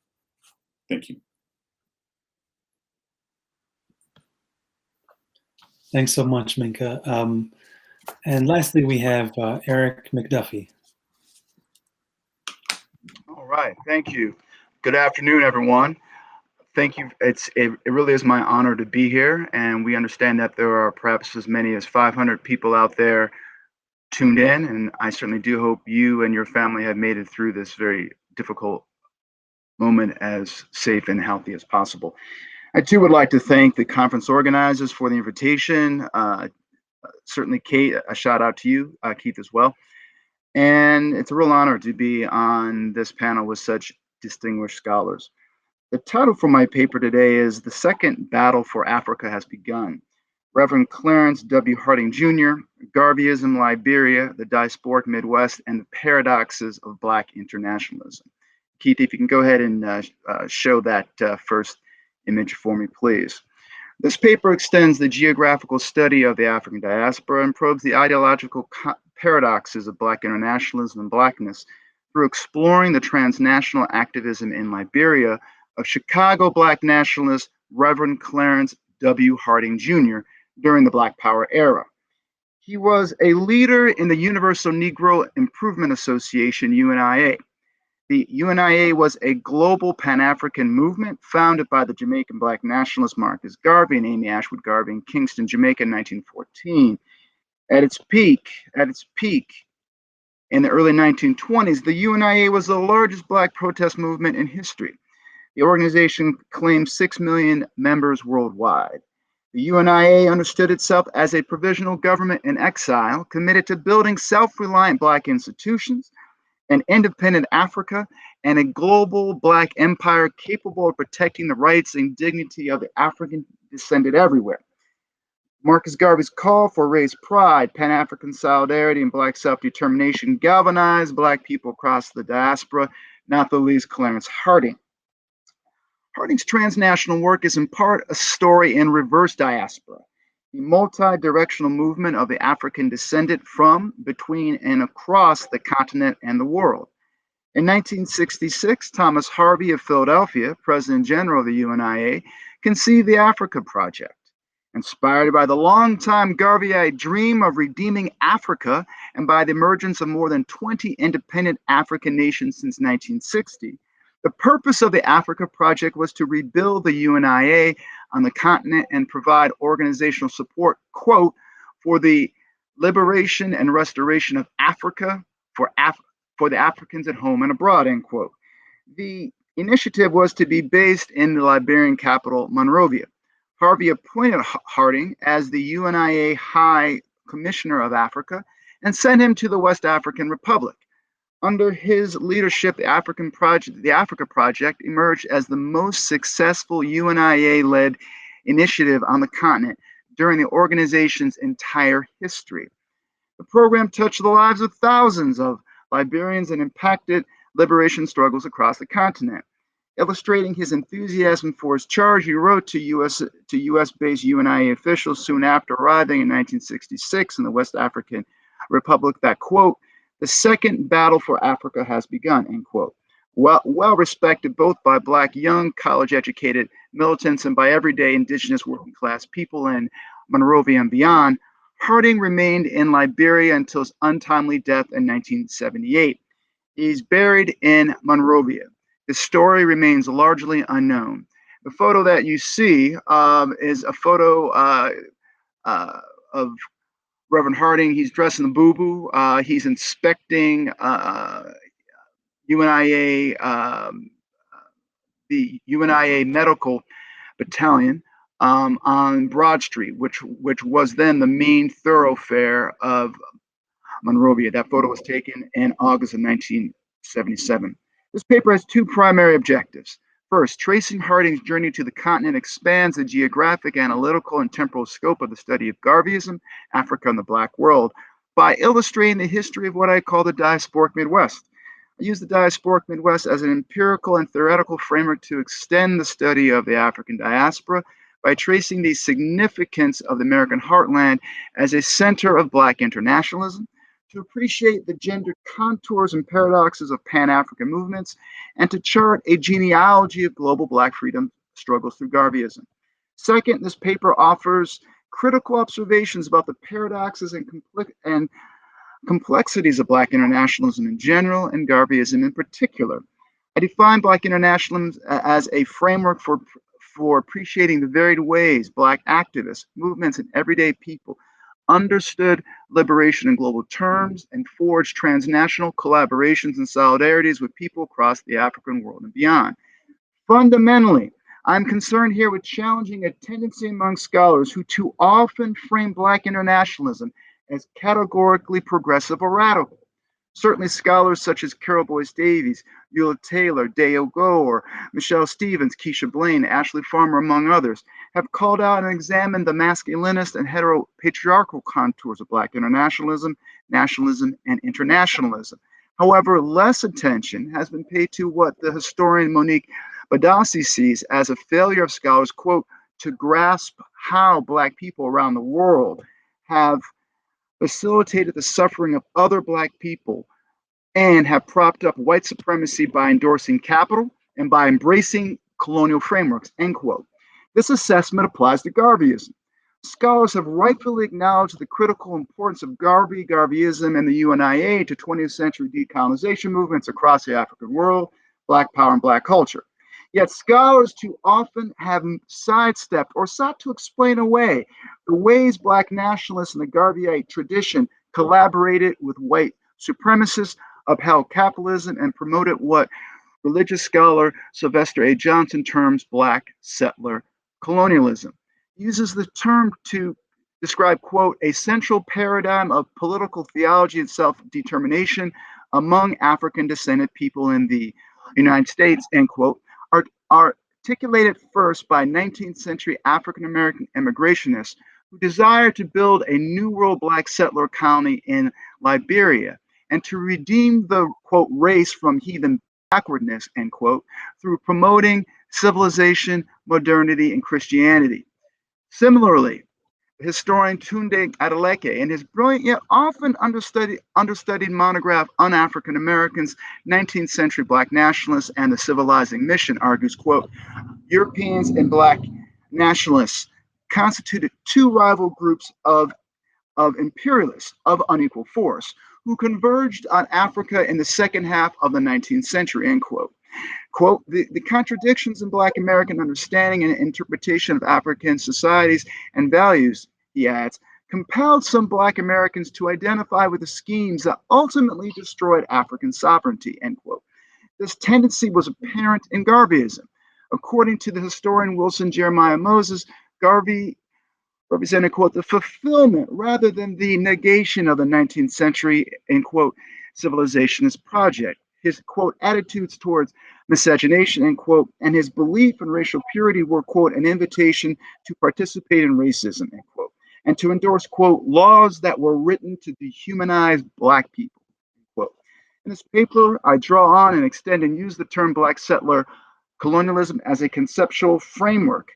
Thank you. Thanks so much, Minkah. And lastly, we have Erik McDuffie. All right, thank you. Good afternoon, everyone. Thank you. It really is my honor to be here, and we understand that there are perhaps as many as 500 people out there tuned in, and I certainly do hope you and your family have made it through this very difficult moment as safe and healthy as possible. I too would like to thank the conference organizers for the invitation. Certainly, Kate, a shout out to you, Keith, as well. And it's a real honor to be on this panel with such distinguished scholars. The title for my paper today is The Second Battle for Africa Has Begun. Reverend Clarence W. Harding Jr., Garveyism, Liberia, the Diasporic Midwest, and the Paradoxes of Black Internationalism. Keith, if you can go ahead and show that first image for me, please. This paper extends the geographical study of the African diaspora and probes the ideological paradoxes of Black internationalism and Blackness through exploring the transnational activism in Liberia of Chicago Black nationalist Reverend Clarence W. Harding Jr. during the Black Power era. He was a leader in the Universal Negro Improvement Association, UNIA. The UNIA was a global Pan-African movement founded by the Jamaican Black nationalists Marcus Garvey and Amy Ashwood Garvey in Kingston, Jamaica in 1914. At its peak in the early 1920s, the UNIA was the largest Black protest movement in history. The organization claimed 6 million members worldwide. The UNIA understood itself as a provisional government in exile, committed to building self-reliant Black institutions, an independent Africa, and a global Black empire capable of protecting the rights and dignity of the African descended everywhere. Marcus Garvey's call for race pride, Pan-African solidarity, and Black self-determination galvanized Black people across the diaspora, not the least Clarence Harding. Harding's transnational work is in part a story in reverse diaspora, the multi-directional movement of the African descendant from, between, and across the continent and the world. In 1966, Thomas Harvey of Philadelphia, President General of the UNIA, conceived the Africa Project. Inspired by the longtime Garveyite dream of redeeming Africa and by the emergence of more than 20 independent African nations since 1960, the purpose of the Africa Project was to rebuild the UNIA on the continent and provide organizational support, quote, for the liberation and restoration of Africa for the Africans at home and abroad, end quote. The initiative was to be based in the Liberian capital, Monrovia. Harvey appointed Harding as the UNIA High Commissioner of Africa and sent him to the West African Republic. Under his leadership, the Africa Project emerged as the most successful UNIA-led initiative on the continent during the organization's entire history. The program touched the lives of thousands of Liberians and impacted liberation struggles across the continent. Illustrating his enthusiasm for his charge, he wrote to US-based UNIA officials soon after arriving in 1966 in the West African Republic that, quote, the second battle for Africa has begun, end quote. Well respected both by Black young college-educated militants and by everyday indigenous working class people in Monrovia and beyond, Harding remained in Liberia until his untimely death in 1978. He's buried in Monrovia. His story remains largely unknown. The photo that you see is a photo of Reverend Harding. He's dressed in the boo-boo. He's inspecting UNIA, the UNIA Medical Battalion on Broad Street, which was then the main thoroughfare of Monrovia. That photo was taken in August of 1977. This paper has two primary objectives. First, tracing Harding's journey to the continent expands the geographic, analytical, and temporal scope of the study of Garveyism, Africa, and the Black world by illustrating the history of what I call the diasporic Midwest. I use the diasporic Midwest as an empirical and theoretical framework to extend the study of the African diaspora by tracing the significance of the American heartland as a center of Black internationalism, to appreciate the gender contours and paradoxes of Pan-African movements, and to chart a genealogy of global Black freedom struggles through Garveyism. Second, this paper offers critical observations about the paradoxes and complexities of Black internationalism in general and Garveyism in particular. I define Black internationalism as a framework for appreciating the varied ways Black activists, movements, and everyday people understood liberation in global terms and forged transnational collaborations and solidarities with people across the African world and beyond. Fundamentally, I'm concerned here with challenging a tendency among scholars who too often frame Black internationalism as categorically progressive or radical. Certainly, scholars such as Carol Boyce Davies, Eula Taylor, Deo Go, or Michelle Stevens, Keisha Blaine, Ashley Farmer, among others, have called out and examined the masculinist and heteropatriarchal contours of Black internationalism, nationalism, and internationalism. However, less attention has been paid to what the historian Monique Badassi sees as a failure of scholars, quote, to grasp how Black people around the world have facilitated the suffering of other Black people and have propped up white supremacy by endorsing capital and by embracing colonial frameworks, end quote. This assessment applies to Garveyism. Scholars have rightfully acknowledged the critical importance of Garveyism, and the UNIA to 20th century decolonization movements across the African world, Black power, and Black culture. Yet scholars too often have sidestepped or sought to explain away the ways Black nationalists in the Garveyite tradition collaborated with white supremacists, upheld capitalism, and promoted what religious scholar Sylvester A. Johnson terms Black settler colonialism. He uses the term to describe, quote, a central paradigm of political theology and self-determination among African descended people in the United States, end quote, articulated first by 19th century African American immigrationists who desired to build a New World Black settler colony in Liberia and to redeem the, quote, race from heathen backwardness, end quote, through promoting civilization, modernity, and Christianity. Similarly, historian Tunde Adeleke, in his brilliant yet often understudied monograph on African Americans, 19th century Black nationalists and the civilizing mission, argues, quote, Europeans and Black nationalists constituted two rival groups of imperialists of unequal force who converged on Africa in the second half of the 19th century, end quote. Quote, the contradictions in Black American understanding and interpretation of African societies and values, he adds, compelled some Black Americans to identify with the schemes that ultimately destroyed African sovereignty, end quote. This tendency was apparent in Garveyism. According to the historian Wilson Jeremiah Moses, Garvey represented, quote, the fulfillment rather than the negation of the 19th century, end quote, civilizationist project. His, quote, attitudes towards miscegenation, end quote, and his belief in racial purity were, quote, an invitation to participate in racism, end quote, and to endorse, quote, laws that were written to dehumanize Black people, end quote. In this paper, I draw on and extend and use the term Black settler colonialism as a conceptual framework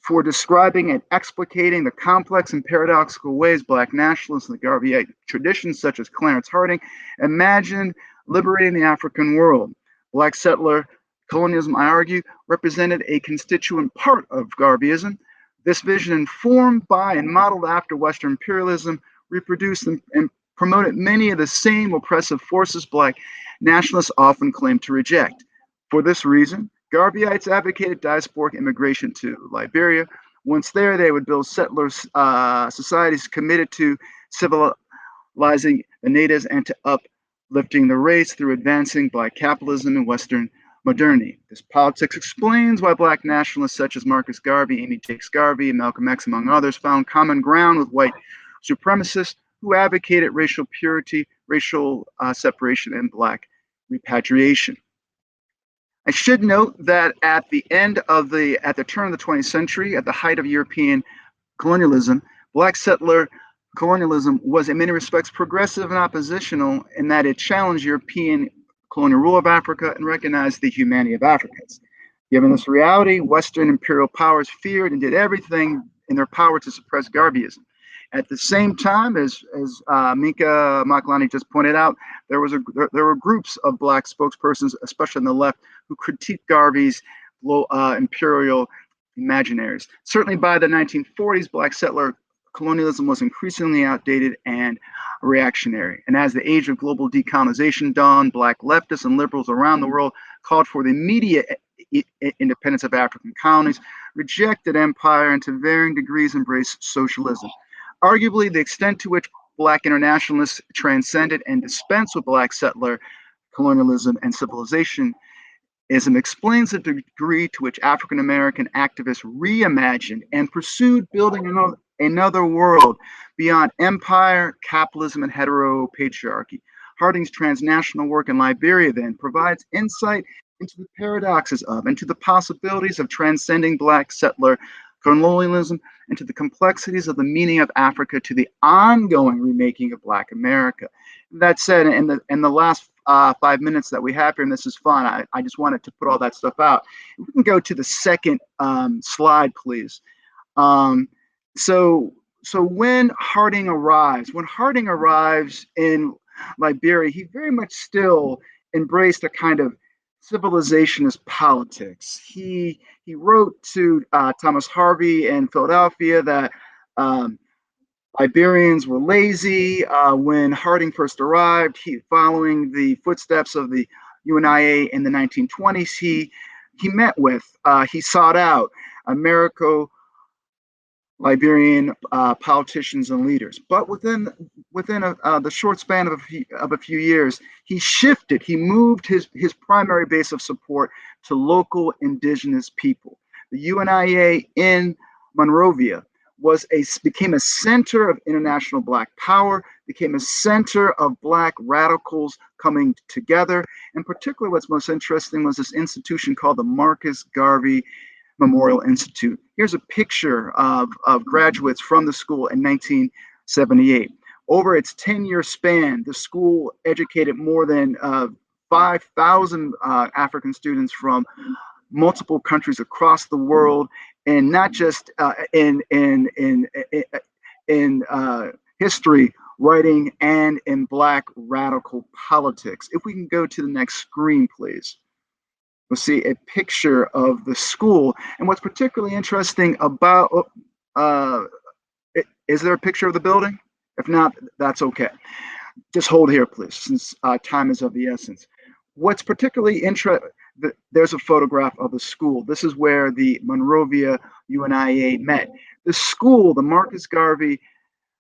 for describing and explicating the complex and paradoxical ways Black nationalists in the Garveyite traditions, such as Clarence Harding, imagined liberating the African world. Black settler colonialism, I argue, represented a constituent part of Garveyism. This vision, informed by and modeled after Western imperialism, reproduced and promoted many of the same oppressive forces Black nationalists often claim to reject. For this reason, Garveyites advocated diasporic immigration to Liberia. Once there, they would build settler societies committed to civilizing the natives and to uplifting the race through advancing Black capitalism and Western modernity. This politics explains why Black nationalists such as Marcus Garvey, Amy Jakes Garvey, and Malcolm X, among others, found common ground with white supremacists who advocated racial purity, racial separation, and Black repatriation. I should note that at the turn of the 20th century, at the height of European colonialism, Black settler colonialism was in many respects progressive and oppositional in that it challenged European colonial rule of Africa and recognized the humanity of Africans. Given this reality, Western imperial powers feared and did everything in their power to suppress Garveyism. At the same time, as Minkah Makalani just pointed out, there were groups of Black spokespersons, especially on the left, who critiqued Garvey's imperial imaginaries. Certainly by the 1940s, Black settler colonialism was increasingly outdated and reactionary. And as the age of global decolonization dawned, Black leftists and liberals around the world called for the immediate independence of African colonies, rejected empire, and to varying degrees embraced socialism. Arguably, the extent to which Black internationalists transcended and dispensed with Black settler colonialism and civilizationism explains the degree to which African American activists reimagined and pursued building another world beyond empire, capitalism, and heteropatriarchy. Harding's transnational work in Liberia then provides insight into the paradoxes of and to the possibilities of transcending Black settler colonialism and to the complexities of the meaning of Africa to the ongoing remaking of Black America. That said, in the last 5 minutes that we have here, and this is fun, I just wanted to put all that stuff out. We can go to the second slide, please. So when Harding arrives in Liberia, he very much still embraced a kind of civilizationist politics. He wrote to Thomas Harvey in Philadelphia that Liberians were lazy. When Harding first arrived, following the footsteps of the UNIA in the 1920s, he sought out Liberian politicians and leaders. But within the short span of a few years, he shifted. He moved his primary base of support to local indigenous people. The UNIA in Monrovia became a center of international Black power, became a center of Black radicals coming together. And particularly what's most interesting was this institution called the Marcus Garvey Memorial Institute. Here's a picture of graduates from the school in 1978. Over its 10-year span, the school educated more than 5,000 African students from multiple countries across the world, and not just in history, writing, and in Black radical politics. If we can go to the next screen, please. We'll see a picture of the school. And what's particularly interesting about, is there a picture of the building? If not, that's okay. Just hold here, please, since time is of the essence. What's particularly interesting, there's a photograph of the school. This is where the Monrovia UNIA met. The school, the Marcus Garvey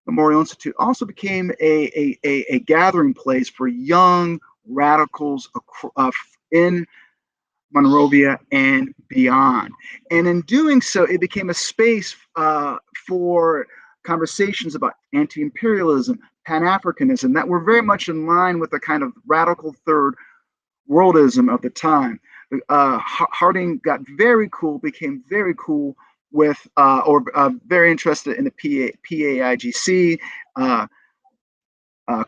Memorial Institute, also became a gathering place for young radicals in Monrovia and beyond. And in doing so, it became a space for conversations about anti-imperialism, Pan-Africanism, that were very much in line with the kind of radical third worldism of the time. Harding got became very cool with, very interested in the PAIGC,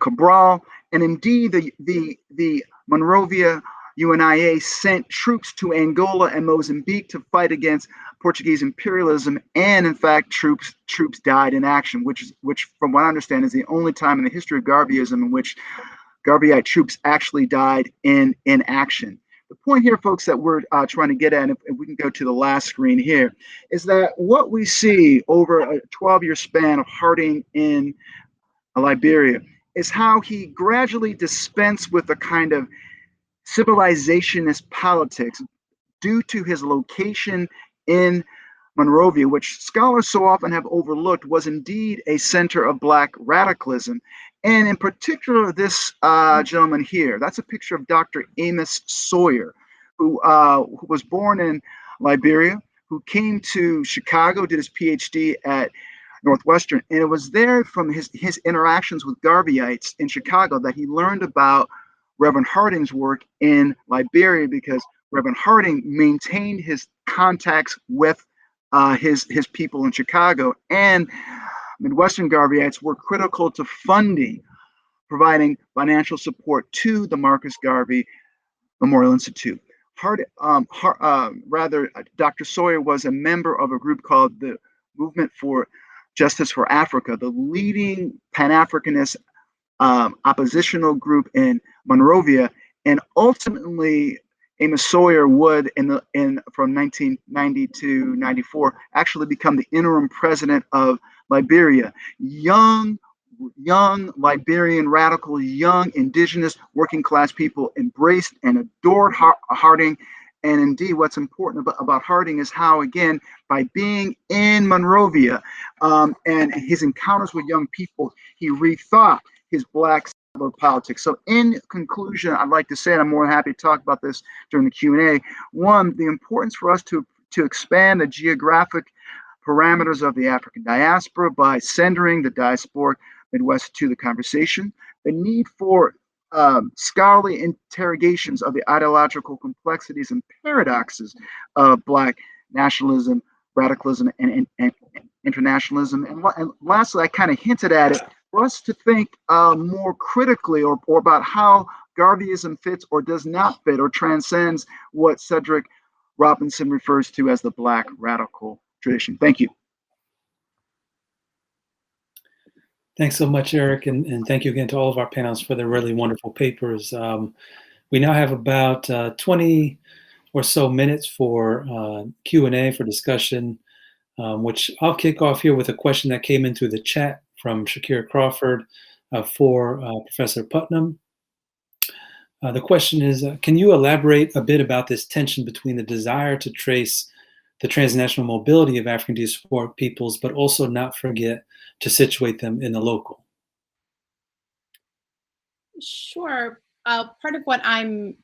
Cabral, and indeed the Monrovia UNIA sent troops to Angola and Mozambique to fight against Portuguese imperialism, and in fact, troops died in action, which, from what I understand, is the only time in the history of Garveyism in which Garveyite troops actually died in action. The point here, folks, that we're trying to get at, and if we can go to the last screen here, is that what we see over a 12-year span of Harding in Liberia is how he gradually dispensed with a kind of civilizationist politics due to his location in Monrovia, which scholars so often have overlooked was indeed a center of Black radicalism. And in particular, this gentleman here, that's a picture of Dr. Amos Sawyer, who was born in Liberia, who came to Chicago, did his PhD at Northwestern. And it was there from his interactions with Garveyites in Chicago that he learned about Reverend Harding's work in Liberia, because Reverend Harding maintained his contacts with his people in Chicago, and Midwestern Garveyites were critical to providing financial support to the Marcus Garvey Memorial Institute. Dr. Sawyer was a member of a group called the Movement for Justice for Africa, the leading Pan-Africanist oppositional group in Monrovia, and ultimately Amos Sawyer would, from 1990 to 94, actually become the interim president of Liberia. Young Liberian radical, young indigenous working class people embraced and adored Harding. And indeed, what's important about Harding is how, again, by being in Monrovia and his encounters with young people, he rethought his Black politics. So in conclusion, I'd like to say, and I'm more than happy to talk about this during the Q&A, one, the importance for us to expand the geographic parameters of the African diaspora by centering the diasporic Midwest to the conversation, the need for scholarly interrogations of the ideological complexities and paradoxes of Black nationalism, radicalism, and internationalism. And lastly, I kind of hinted at it, for us to think more critically or about how Garveyism fits or does not fit or transcends what Cedric Robinson refers to as the Black radical tradition. Thank you. Thanks so much, Eric, and thank you again to all of our panelists for their really wonderful papers. We now have about 20 or so minutes for Q&A, for discussion, which I'll kick off here with a question that came in through the chat from Shakira Crawford for Professor Putnam. The question is, can you elaborate a bit about this tension between the desire to trace the transnational mobility of African diasporic peoples, but also not forget to situate them in the local? Sure. Part of what I'm,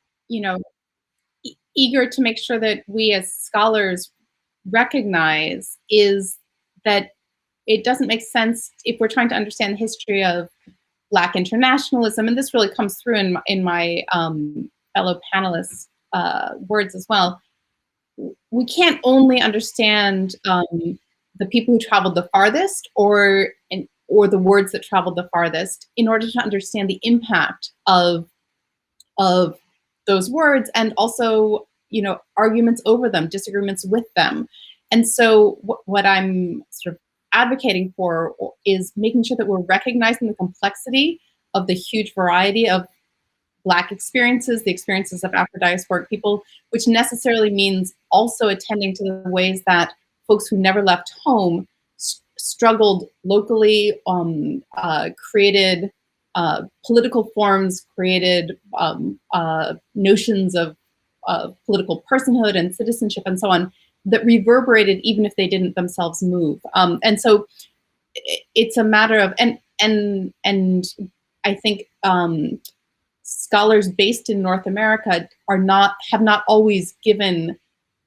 eager to make sure that we as scholars recognize is that it doesn't make sense if we're trying to understand the history of Black internationalism, and this really comes through in my fellow panelists' words as well. We can't only understand the people who traveled the farthest or the words that traveled the farthest in order to understand the impact of those words, and also, arguments over them, disagreements with them. And so what I'm sort of advocating for is making sure that we're recognizing the complexity of the huge variety of Black experiences, the experiences of Afro-diasporic people, which necessarily means also attending to the ways that folks who never left home struggled locally, created political forms, created notions of political personhood and citizenship and so on that reverberated even if they didn't themselves move. And so it's a matter of, and I think scholars based in North America have not always given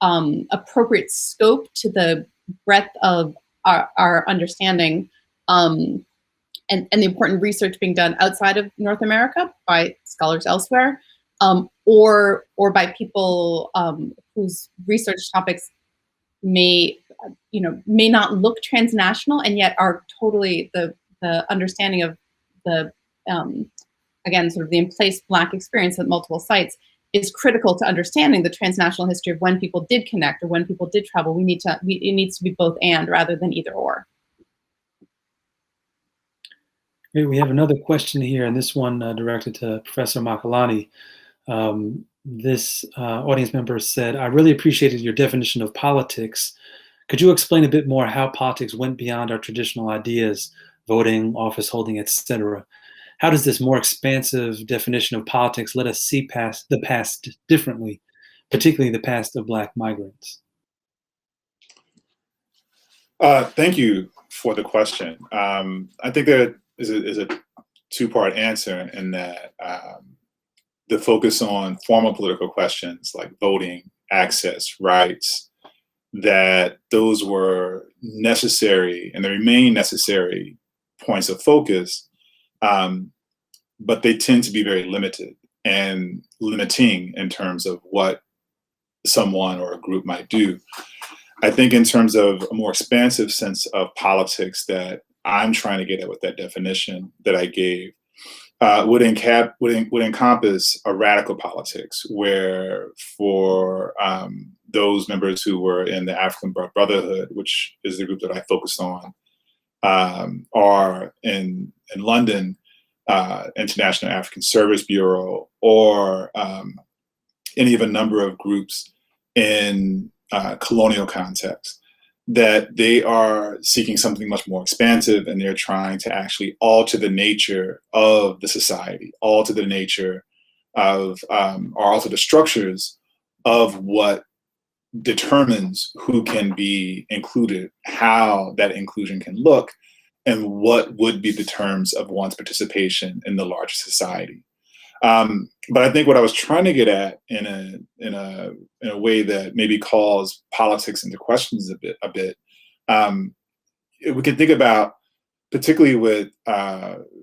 appropriate scope to the breadth of our understanding and the important research being done outside of North America by scholars elsewhere, or by people whose research topics may not look transnational and yet are totally the understanding of the again, sort of the emplaced Black experience at multiple sites is critical to understanding the transnational history of when people did connect or when people did travel. It needs to be both and rather than either or. Okay, we have another question here, and this one directed to Professor Makalani. This audience member said, I really appreciated your definition of politics. Could you explain a bit more how politics went beyond our traditional ideas, voting, office holding, etc.? How does this more expansive definition of politics let us see past the past differently, particularly the past of Black migrants? Thank you for the question. I think there is a two-part answer in that the focus on formal political questions like voting, access, rights, that those were necessary and they remain necessary points of focus, but they tend to be very limited and limiting in terms of what someone or a group might do. I think in terms of a more expansive sense of politics that I'm trying to get at with that definition that I gave would encompass a radical politics where for those members who were in the African Brotherhood, which is the group that I focused on, are in London, International African Service Bureau, or any of a number of groups in colonial context, that they are seeking something much more expansive, and they're trying to actually alter the nature of the society, alter the nature of, or alter the structures of what determines who can be included, how that inclusion can look, and what would be the terms of one's participation in the larger society. But I think what I was trying to get at in a way that maybe calls politics into questions a bit, we could think about, particularly with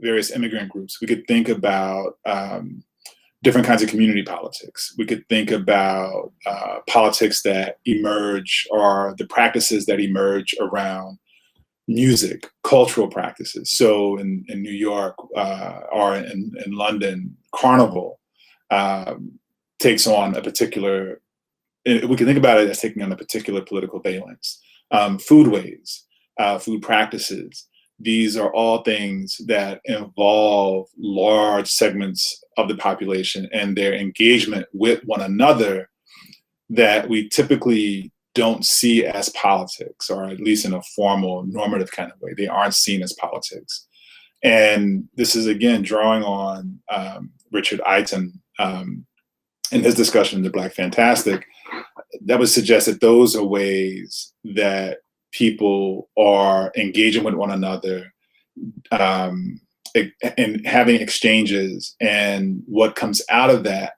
various immigrant groups, we could think about different kinds of community politics. We could think about politics that emerge, or the practices that emerge around music, cultural practices. So in New York or in London, Carnival takes on a particular, we can think about it as taking on a particular political valence. Foodways, food practices, these are all things that involve large segments of the population and their engagement with one another that we typically don't see as politics, or at least in a formal, normative kind of way. They aren't seen as politics. And this is, again, drawing on Richard Eiton in his discussion in The Black Fantastic, that would suggest that those are ways that people are engaging with one another and having exchanges. And what comes out of that,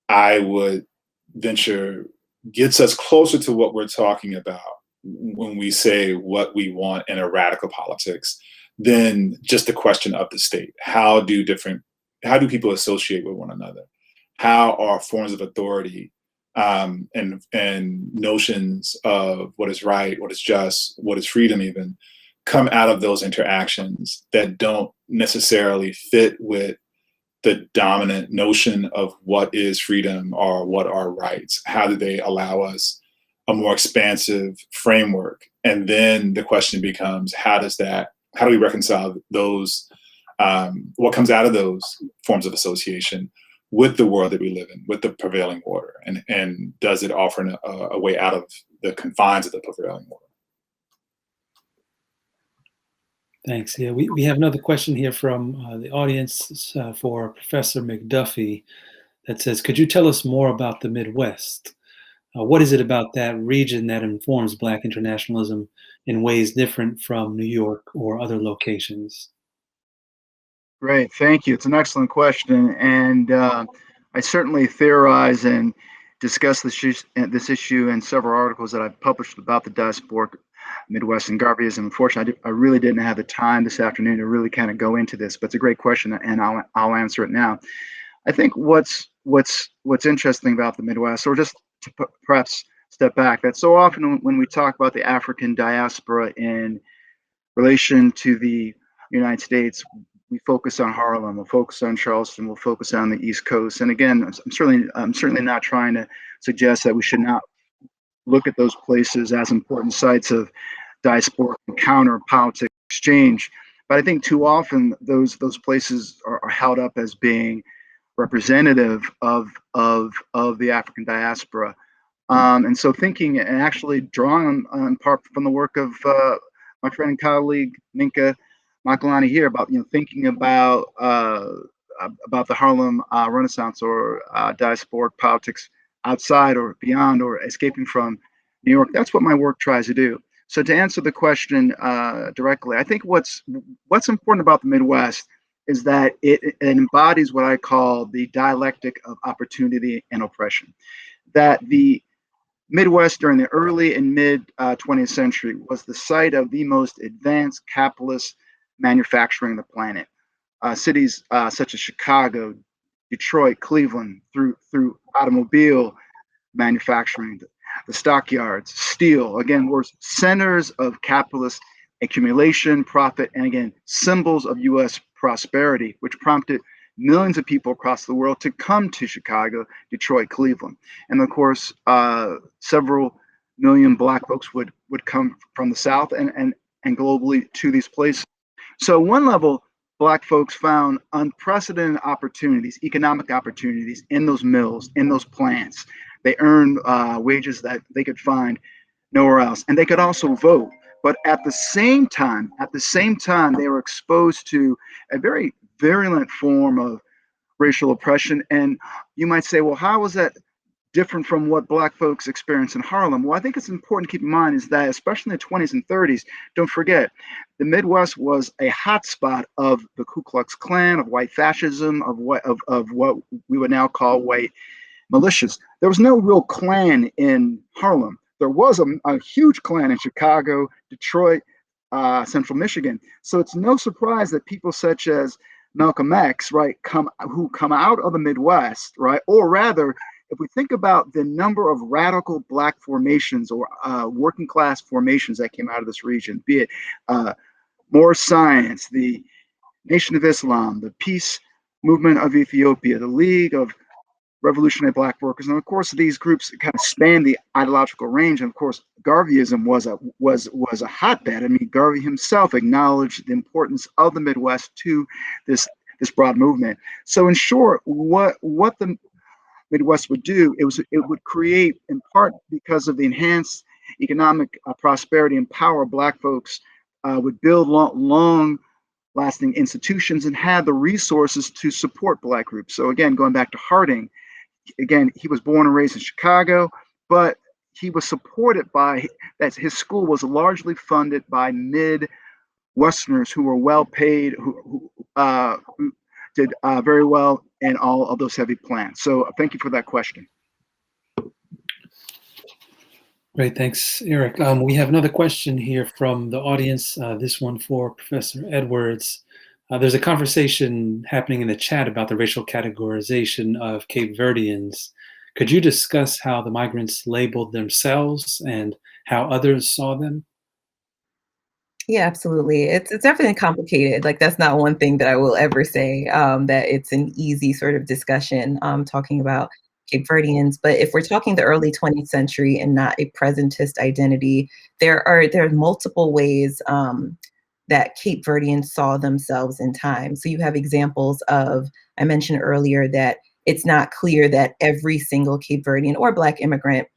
I would venture, gets us closer to what we're talking about when we say what we want in a radical politics than just the question of the state. How do people associate with one another? How are forms of authority and notions of what is right, what is just, what is freedom even, come out of those interactions that don't necessarily fit with the dominant notion of what is freedom or what are rights? How do they allow us a more expansive framework? And then the question becomes, how do we reconcile those, what comes out of those forms of association with the world that we live in, with the prevailing order? And does it offer a way out of the confines of the prevailing order? Thanks. Yeah, we have another question here from the audience for Professor McDuffie that says, could you tell us more about the Midwest? What is it about that region that informs Black internationalism in ways different from New York or other locations? Great, thank you. It's an excellent question. And I certainly theorize and discuss this issue in several articles that I've published about the diasporic Midwest and Garveyism. Unfortunately, I really didn't have the time this afternoon to really kind of go into this, but it's a great question, and I'll answer it now. I think what's interesting about the Midwest, or just to perhaps step back, that so often when we talk about the African diaspora in relation to the United States, we focus on Harlem, we'll focus on Charleston, we'll focus on the East Coast. And again, I'm certainly not trying to suggest that we should not look at those places as important sites of diasporic encounter, politics, exchange. But I think too often those places are held up as being representative of the African diaspora. And so thinking and actually drawing on part from the work of my friend and colleague Minkah Makalani here about thinking about the Harlem Renaissance or diasporic politics outside or beyond or escaping from New York. That's what my work tries to do. So to answer the question directly, I think what's important about the Midwest is that it embodies what I call the dialectic of opportunity and oppression. That the Midwest during the early and mid 20th century was the site of the most advanced capitalist manufacturing on the planet. Cities such as Chicago, Detroit, Cleveland, through automobile manufacturing, the stockyards, steel, again, were centers of capitalist accumulation, profit, and again, symbols of U.S. prosperity, which prompted millions of people across the world to come to Chicago, Detroit, Cleveland. And of course, several million Black folks would come from the South and globally to these places. So one level, Black folks found unprecedented opportunities, economic opportunities in those mills, in those plants. They earned wages that they could find nowhere else, and they could also vote. But at the same time, they were exposed to a very virulent form of racial oppression. And you might say, well, how was that different from what Black folks experienced in Harlem? Well, I think it's important to keep in mind is that, especially in the 20s and 30s, don't forget, the Midwest was a hotspot of the Ku Klux Klan, of white fascism, of what we would now call white militias. There was no real Klan in Harlem. There was a huge Klan in Chicago, Detroit, Central Michigan. So it's no surprise that people such as Malcolm X, right, who come out of the Midwest, right, or rather, if we think about the number of radical Black formations or working class formations that came out of this region, be it More Science, the Nation of Islam, the Peace Movement of Ethiopia, the League of Revolutionary Black Workers, and of course these groups kind of span the ideological range. And of course, Garveyism was a hotbed. I mean, Garvey himself acknowledged the importance of the Midwest to this broad movement. So in short, what the Midwest would do, it would create, in part because of the enhanced economic prosperity and power, Black folks would build long-lasting institutions and had the resources to support Black groups. So again, going back to Harding, again, he was born and raised in Chicago, but he was supported by, his school was largely funded by Midwesterners who were well paid, who did very well in all of those heavy plants. So thank you for that question. Great, thanks, Erik. We have another question here from the audience, this one for Professor Edwards. There's a conversation happening in the chat about the racial categorization of Cape Verdeans. Could you discuss how the migrants labeled themselves and how others saw them? Yeah, absolutely. It's definitely complicated. Like, that's not one thing that I will ever say that it's an easy sort of discussion talking about Cape Verdeans. But if we're talking the early 20th century and not a presentist identity, there are multiple ways that Cape Verdeans saw themselves in time. So you have examples of, I mentioned earlier that it's not clear that every single Cape Verdean or Black immigrant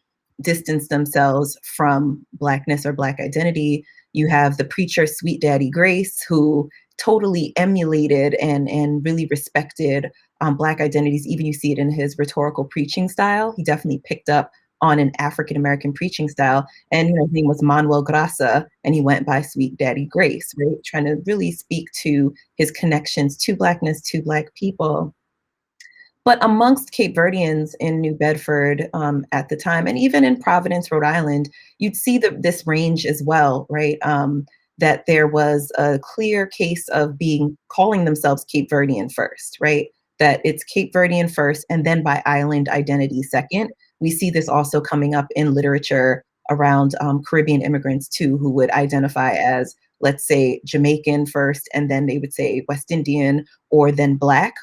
distanced themselves from Blackness or Black identity. You have the preacher Sweet Daddy Grace, who totally emulated and really respected Black identities. Even you see it in his rhetorical preaching style. He definitely picked up on an African American preaching style. And his name was Manuel Grasa, and he went by Sweet Daddy Grace, right? Trying to really speak to his connections to Blackness, to Black people. But amongst Cape Verdeans in New Bedford at the time, and even in Providence, Rhode Island, you'd see this range as well, right? That there was a clear case of calling themselves Cape Verdean first, right? That it's Cape Verdean first, and then by island identity second. We see this also coming up in literature around Caribbean immigrants too, who would identify as, let's say, Jamaican first, and then they would say West Indian, or then Black.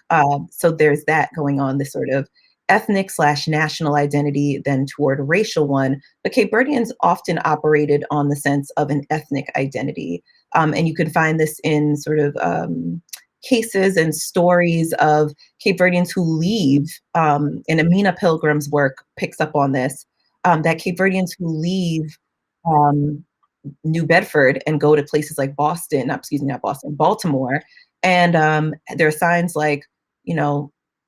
So there's that going on, this sort of ethnic/national identity, then toward a racial one. But Cape Verdeans often operated on the sense of an ethnic identity. And you can find this in sort of cases and stories of Cape Verdeans who leave, and Amina Pilgrim's work picks up on this, that Cape Verdeans who leave New Bedford and go to places like Baltimore, and there are signs like,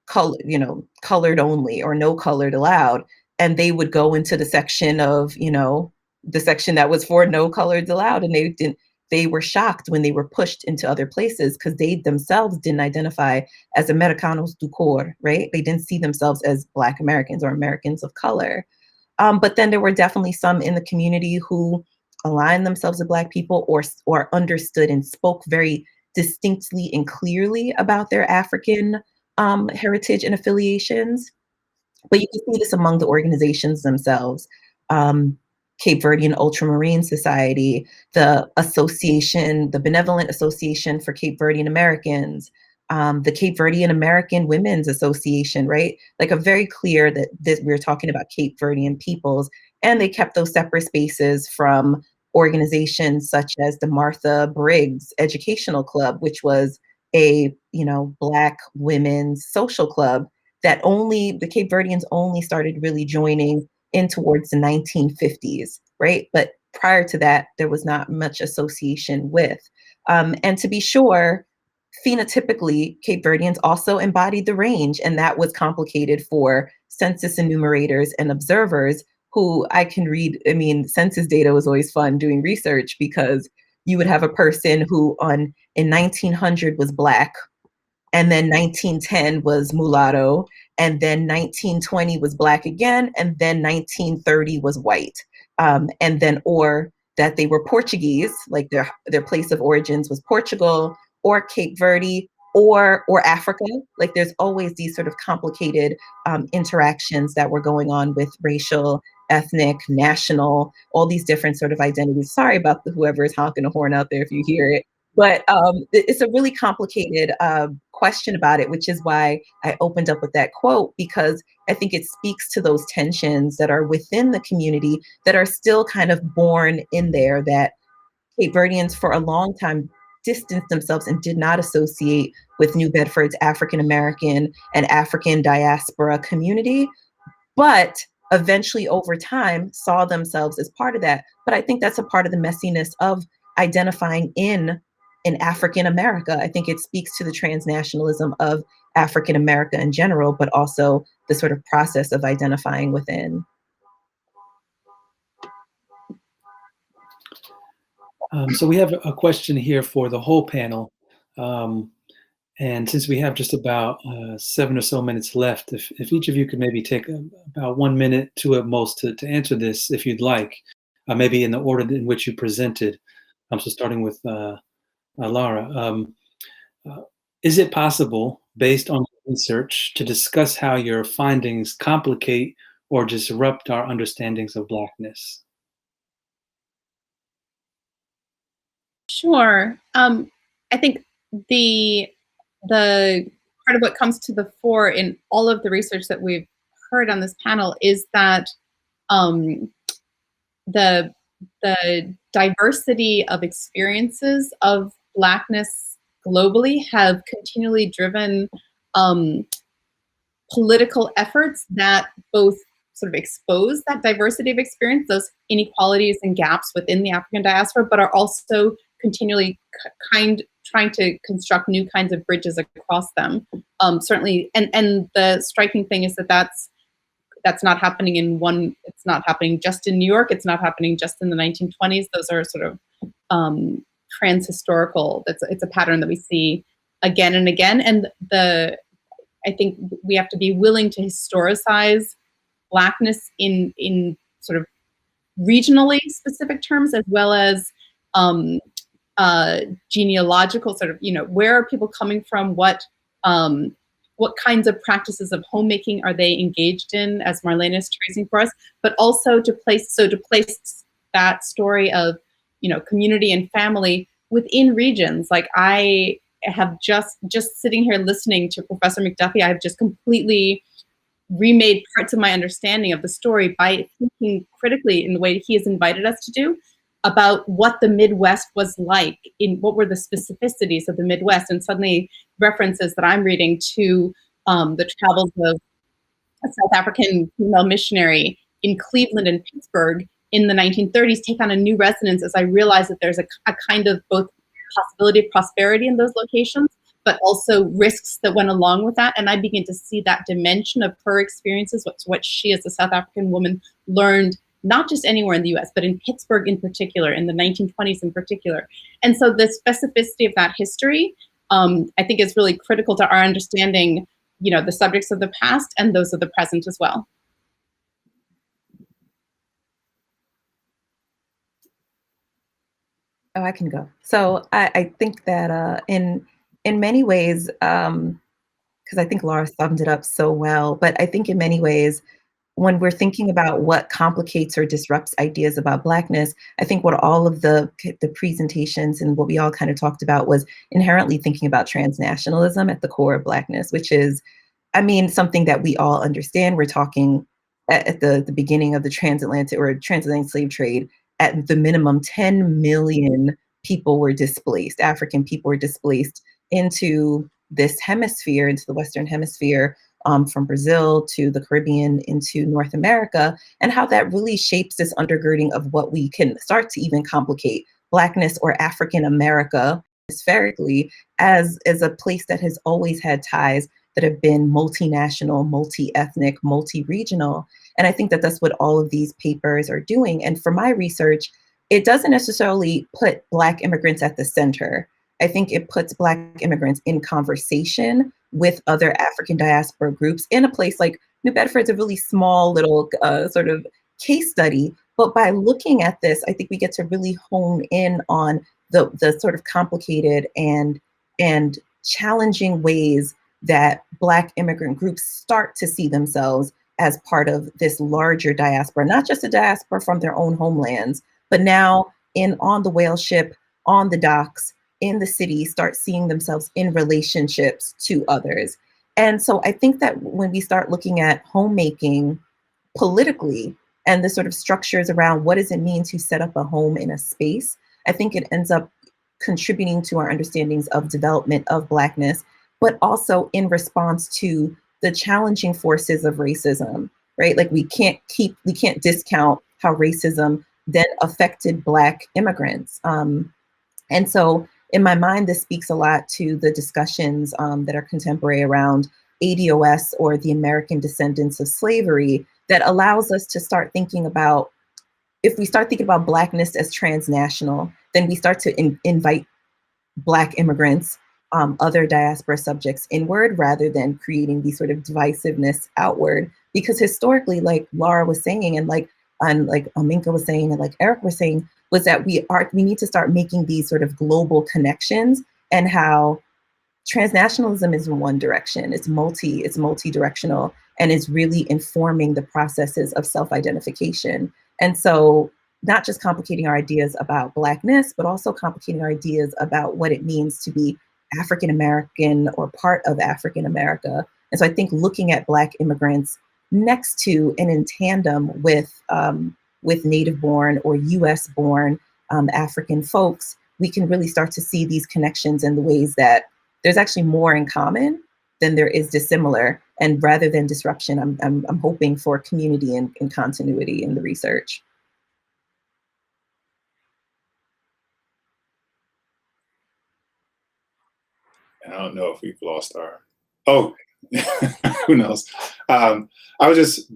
colored only or no colored allowed, and they would go into the section of, the section that was for no colored allowed, and they were shocked when they were pushed into other places because they themselves didn't identify as Americanos du Cor, right? They didn't see themselves as Black Americans or Americans of color. But then there were definitely some in the community who aligned themselves with Black people or understood and spoke very distinctly and clearly about their African heritage and affiliations. But you can see this among the organizations themselves. Cape Verdean Ultramarine Society, the association, the Benevolent Association for Cape Verdean Americans, the Cape Verdean American Women's Association, right? Like a very clear that we're talking about Cape Verdean peoples, and they kept those separate spaces from organizations such as the Martha Briggs Educational Club, which was a, Black women's social club that the Cape Verdeans only started really joining in towards the 1950s, right? But prior to that, there was not much association with. And to be sure, phenotypically, Cape Verdeans also embodied the range, and that was complicated for census enumerators and observers who I can read. I mean, census data was always fun doing research because you would have a person who in 1900 was Black, and then 1910 was mulatto, and then 1920 was Black again, and then 1930 was white. And then, or that they were Portuguese, like their place of origins was Portugal, or Cape Verde, or Africa. Like there's always these sort of complicated interactions that were going on with racial, ethnic, national, all these different sort of identities. Sorry about whoever is honking a horn out there if you hear it. But it's a really complicated question about it, which is why I opened up with that quote, because I think it speaks to those tensions that are within the community that are still kind of born in there, that Cape Verdeans for a long time distanced themselves and did not associate with New Bedford's African American and African diaspora community, but eventually over time saw themselves as part of that. But I think that's a part of the messiness of identifying in African America. I think it speaks to the transnationalism of African America in general, but also the sort of process of identifying within. So we have a question here for the whole panel. And since we have just about 7 or so minutes left, if each of you could maybe take about 1 minute, 2 at most, to answer this, if you'd like, maybe in the order in which you presented. So starting with Lara, is it possible, based on research, to discuss how your findings complicate or disrupt our understandings of Blackness? Sure. I think the part of what comes to the fore in all of the research that we've heard on this panel is that the diversity of experiences of Blackness globally have continually driven political efforts that both sort of expose that diversity of experience, those inequalities and gaps within the African diaspora, but are also continually trying to construct new kinds of bridges across them. Certainly, and the striking thing is that that's not happening it's not happening just in New York, it's not happening just in the 1920s. Those are sort of trans-historical. It's a pattern that we see again and again. And I think we have to be willing to historicize Blackness in sort of regionally specific terms, as well as genealogical sort of, where are people coming from? What kinds of practices of homemaking are they engaged in, as Marlena is tracing for us, but also to place that story of, community and family within regions. Like I have just sitting here listening to Professor McDuffie, I have just completely remade parts of my understanding of the story by thinking critically in the way he has invited us to do about what the Midwest was like, in what were the specificities of the Midwest, and suddenly references that I'm reading to the travels of a South African female missionary in Cleveland and Pittsburgh in the 1930s take on a new resonance as I realize that there's a kind of both possibility of prosperity in those locations, but also risks that went along with that. And I begin to see that dimension of her experiences, what she as a South African woman learned, not just anywhere in the US, but in Pittsburgh in particular, in the 1920s in particular. And so the specificity of that history, I think is really critical to our understanding, the subjects of the past and those of the present as well. Oh, I can go. So I think that in many ways, because I think Lara summed it up so well, but I think in many ways, when we're thinking about what complicates or disrupts ideas about Blackness, I think what all of the presentations and what we all kind of talked about was inherently thinking about transnationalism at the core of Blackness, which is, I mean, something that we all understand. We're talking at the beginning of the transatlantic slave trade, at the minimum 10 million people were displaced, African people were displaced into this hemisphere, into the Western hemisphere, from Brazil to the Caribbean into North America, and how that really shapes this undergirding of what we can start to even complicate Blackness or African America spherically as a place that has always had ties that have been multinational, multi-ethnic, multi-regional. And I think that that's what all of these papers are doing. And for my research, it doesn't necessarily put Black immigrants at the center. I think it puts Black immigrants in conversation with other African diaspora groups in a place like New Bedford's a really small little sort of case study. But by looking at this, I think we get to really hone in on the sort of complicated and challenging ways that Black immigrant groups start to see themselves as part of this larger diaspora, not just a diaspora from their own homelands, but now on the whale ship, on the docks, in the city, start seeing themselves in relationships to others. And so I think that when we start looking at homemaking politically and the sort of structures around what does it mean to set up a home in a space, I think it ends up contributing to our understandings of development of Blackness, but also in response to the challenging forces of racism, right? Like we can't discount how racism then affected Black immigrants. And so in my mind, this speaks a lot to the discussions that are contemporary around ADOS, or the American Descendants of Slavery, that allows us to start thinking about, if we start thinking about Blackness as transnational, then we start to invite Black immigrants, other diaspora subjects inward, rather than creating these sort of divisiveness outward. Because historically, like Lara was saying, and like Minkah was saying, and like Erik was saying, was that we need to start making these sort of global connections, and how transnationalism is in one direction. It's multi-directional, and it's really informing the processes of self-identification. And so not just complicating our ideas about Blackness, but also complicating our ideas about what it means to be African American or part of African America. And so I think looking at Black immigrants next to and in tandem with native-born or US-born African folks, we can really start to see these connections in the ways that there's actually more in common than there is dissimilar. And rather than disruption, I'm hoping for community and continuity in the research. I don't know if we've lost our, oh, who knows? I would just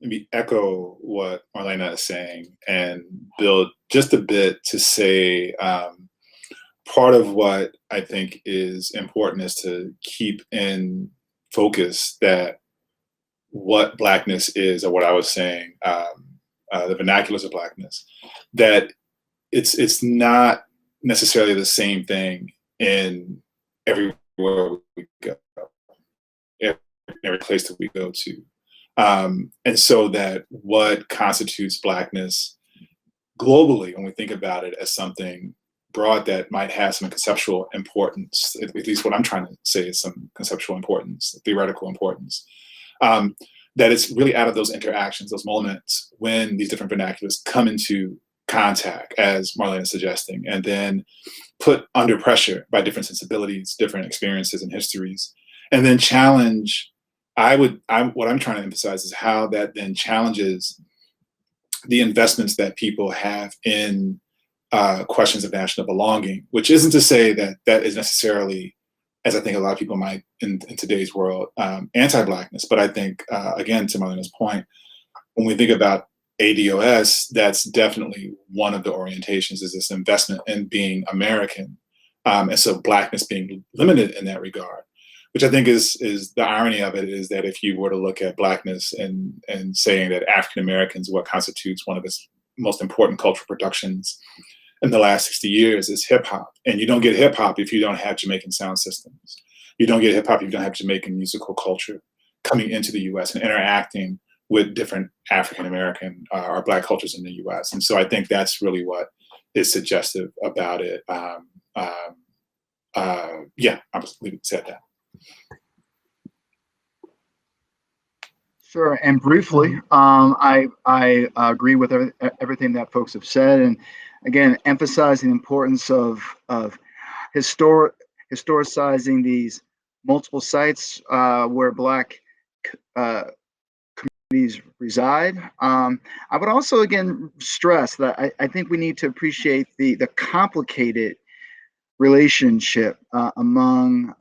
maybe echo what Marlena is saying and build just a bit to say part of what I think is important is to keep in focus that what Blackness is, or what I was saying, the vernaculars of Blackness, that it's not necessarily the same thing in everywhere we go, every place that we go to. And so that what constitutes Blackness globally, when we think about it as something broad that might have some conceptual importance, at least what I'm trying to say is some conceptual importance, theoretical importance, that it's really out of those interactions, those moments when these different vernaculars come into contact, as Marlena is suggesting, and then put under pressure by different sensibilities, different experiences and histories, and then challenge. What I'm trying to emphasize is how that then challenges the investments that people have in questions of national belonging, which isn't to say that that is necessarily, as I think a lot of people might in today's world, anti-Blackness. But I think, again, to Marlena's point, when we think about ADOS, that's definitely one of the orientations, is this investment in being American. And so Blackness being limited in that regard, which I think is the irony of it, is that if you were to look at Blackness and saying that African Americans, what constitutes one of its most important cultural productions in the last 60 years is hip hop. And you don't get hip hop if you don't have Jamaican sound systems. You don't get hip hop if you don't have Jamaican musical culture coming into the US and interacting with different African American or Black cultures in the U.S. And so I think that's really what is suggestive about it. Yeah, I'll just leave it at that. Sure, and briefly, I agree with everything that folks have said, and again, emphasizing the importance of historicizing these multiple sites where Black communities reside. I would also again stress that I think we need to appreciate the complicated relationship among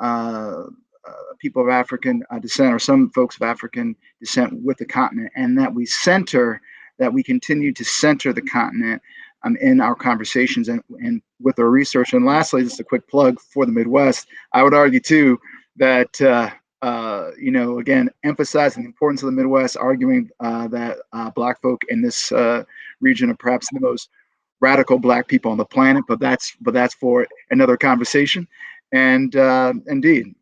people of African descent, or some folks of African descent, with the continent, and that we continue to center the continent in our conversations and with our research. And lastly, just a quick plug for the Midwest. I would argue too that again, emphasizing the importance of the Midwest, arguing that Black folk in this region are perhaps the most radical Black people on the planet, but that's for another conversation. And indeed,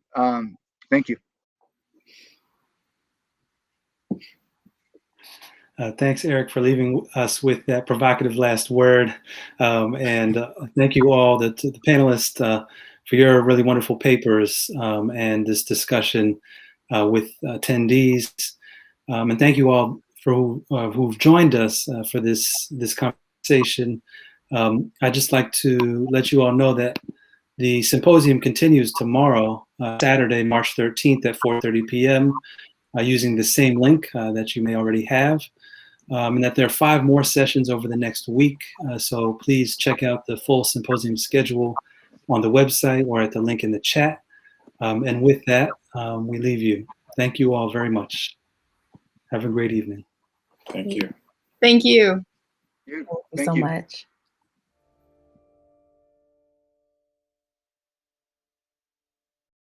thank you. Thanks, Erik, for leaving us with that provocative last word. And thank you all, the panelists, for your really wonderful papers and this discussion with attendees. And thank you all for who've joined us for this conversation. I'd just like to let you all know that the symposium continues tomorrow, Saturday, March 13th at 4:30 p.m. Using the same link that you may already have. And that there are 5 more sessions over the next week. So please check out the full symposium schedule on the website or at the link in the chat. And with that, we leave you. Thank you all very much. Have a great evening. Thank you. Thank you. Thank you so much.